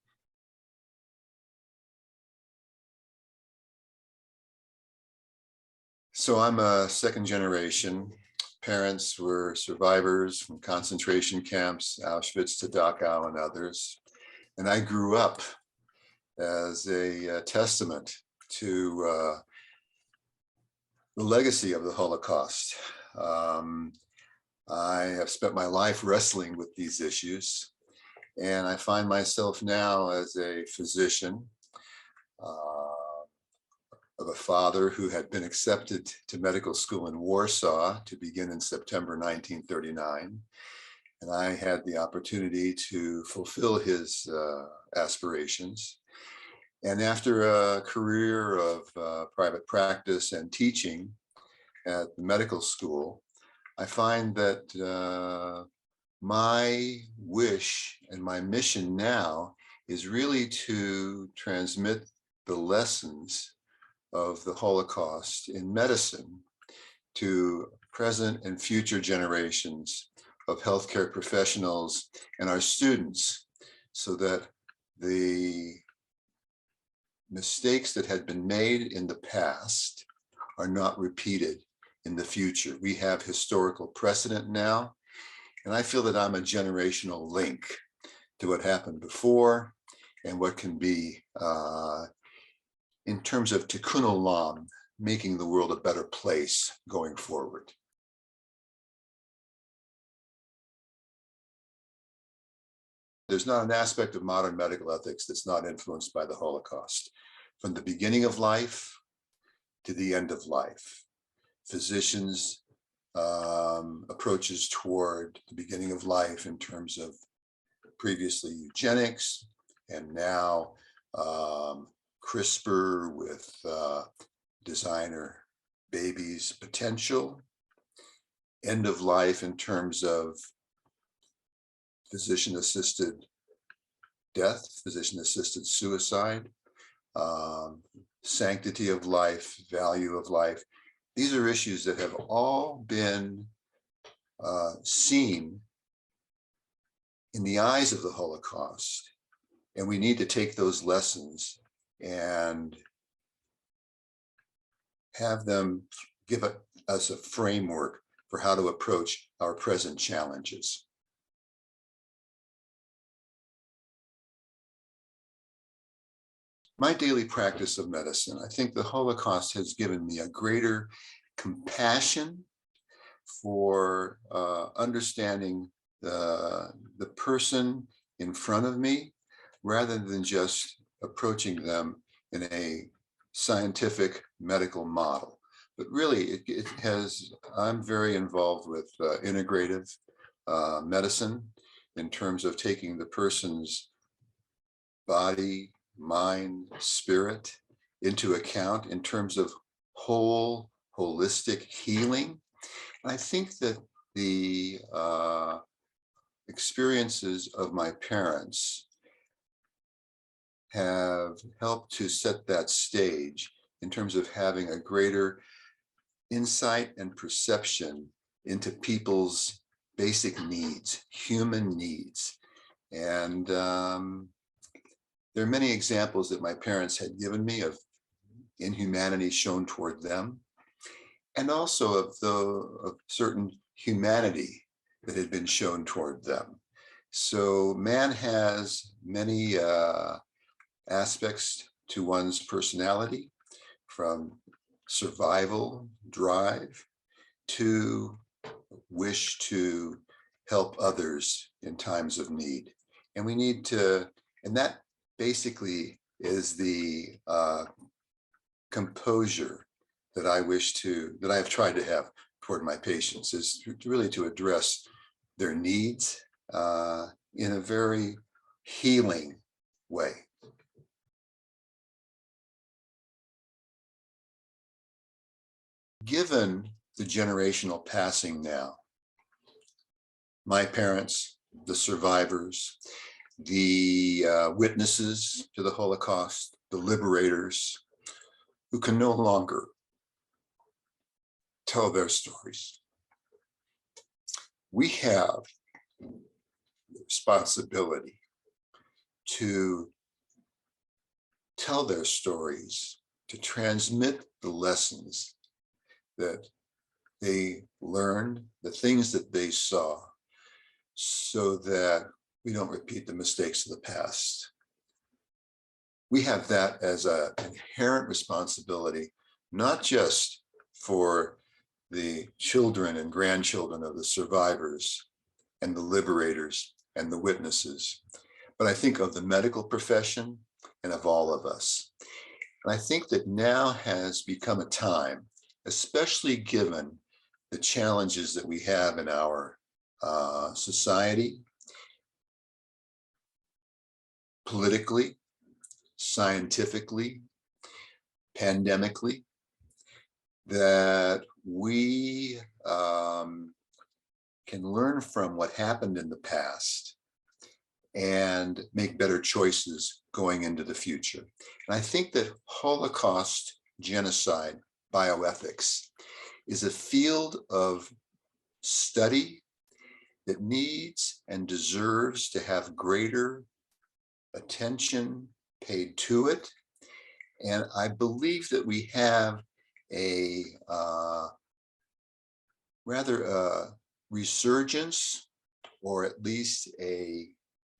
Speaker 8: So I'm a second generation. Parents were survivors from concentration camps, Auschwitz to Dachau and others. And I grew up as a testament to the legacy of the Holocaust. I have spent my life wrestling with these issues, and I find myself now as a physician of a father who had been accepted to medical school in Warsaw to begin in September 1939. And I had the opportunity to fulfill his aspirations. And after a career of private practice and teaching at the medical school, I find that my wish and my mission now is really to transmit the lessons of the Holocaust in medicine to present and future generations of healthcare professionals and our students, so that the mistakes that had been made in the past are not repeated in the future. We have historical precedent now, and I feel that I'm a generational link to what happened before and what can be in terms of tikkun olam, making the world a better place going forward. There's not an aspect of modern medical ethics that's not influenced by the Holocaust. From the beginning of life to the end of life, physicians' approaches toward the beginning of life in terms of previously eugenics, and now CRISPR with designer babies potential, end of life in terms of physician-assisted death, physician-assisted suicide, sanctity of life, value of life. These are issues that have all been seen in the eyes of the Holocaust, and we need to take those lessons and have them give us a framework for how to approach our present challenges. my daily practice of medicine. I think the Holocaust has given me a greater compassion for understanding the person in front of me, rather than just approaching them in a scientific medical model. But really, I'm very involved with integrative medicine in terms of taking the person's body, mind, spirit into account in terms of holistic healing. And I think that the experiences of my parents have helped to set that stage in terms of having a greater insight and perception into people's basic needs, human needs. And there are many examples that my parents had given me of inhumanity shown toward them, and also of certain humanity that had been shown toward them. So man has many aspects to one's personality, from survival drive to wish to help others in times of need. And we need to, and that basically is the composure that I have tried to have toward my patients, is really to address their needs in a very healing way. Given the generational passing now, my parents, the survivors, the witnesses to the Holocaust, the liberators, who can no longer tell their stories, we have the responsibility to tell their stories, to transmit the lessons that they learned, the things that they saw, so that we don't repeat the mistakes of the past. We have that as an inherent responsibility, not just for the children and grandchildren of the survivors and the liberators and the witnesses, but I think of the medical profession and of all of us. And I think that now has become a time, especially given the challenges that we have in our society, politically, scientifically, pandemically, that we can learn from what happened in the past and make better choices going into the future. And I think that Holocaust genocide bioethics is a field of study that needs and deserves to have greater attention paid to it. And I believe that we have a rather resurgence, or at least a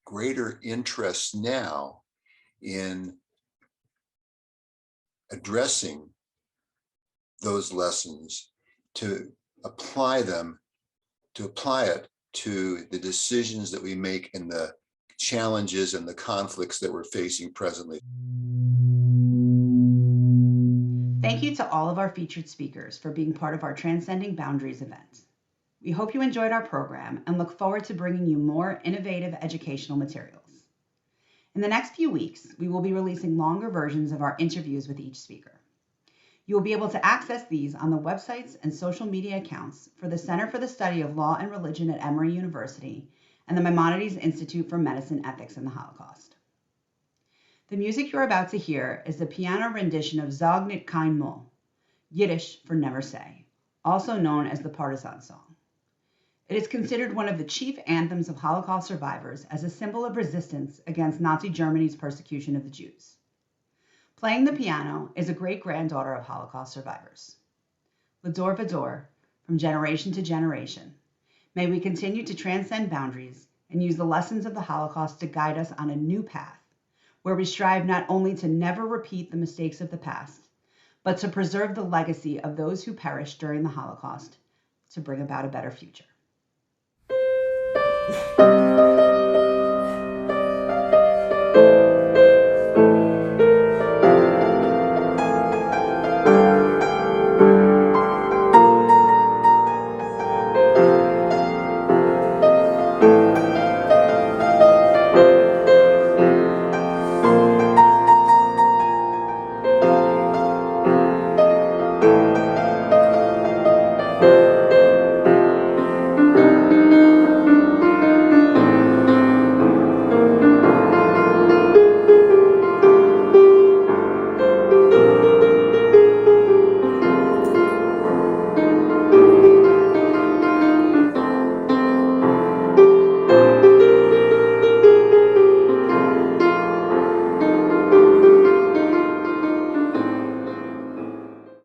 Speaker 8: greater interest now in addressing those lessons, to apply it to the decisions that we make and the challenges and the conflicts that we're facing presently.
Speaker 2: Thank you to all of our featured speakers for being part of our Transcending Boundaries event. We hope you enjoyed our program and look forward to bringing you more innovative educational materials. In the next few weeks, we will be releasing longer versions of our interviews with each speaker. You will be able to access these on the websites and social media accounts for the Center for the Study of Law and Religion at Emory University and the Maimonides Institute for Medicine, Ethics, and the Holocaust. The music you're about to hear is the piano rendition of Sag nit kein Mo, Yiddish for never say, also known as the Partisan Song. It is considered one of the chief anthems of Holocaust survivors as a symbol of resistance against Nazi Germany's persecution of the Jews. Playing the piano is a great-granddaughter of Holocaust survivors. L'dor v'dor, from generation to generation, may we continue to transcend boundaries and use the lessons of the Holocaust to guide us on a new path, where we strive not only to never repeat the mistakes of the past, but to preserve the legacy of those who perished during the Holocaust to bring about a better future.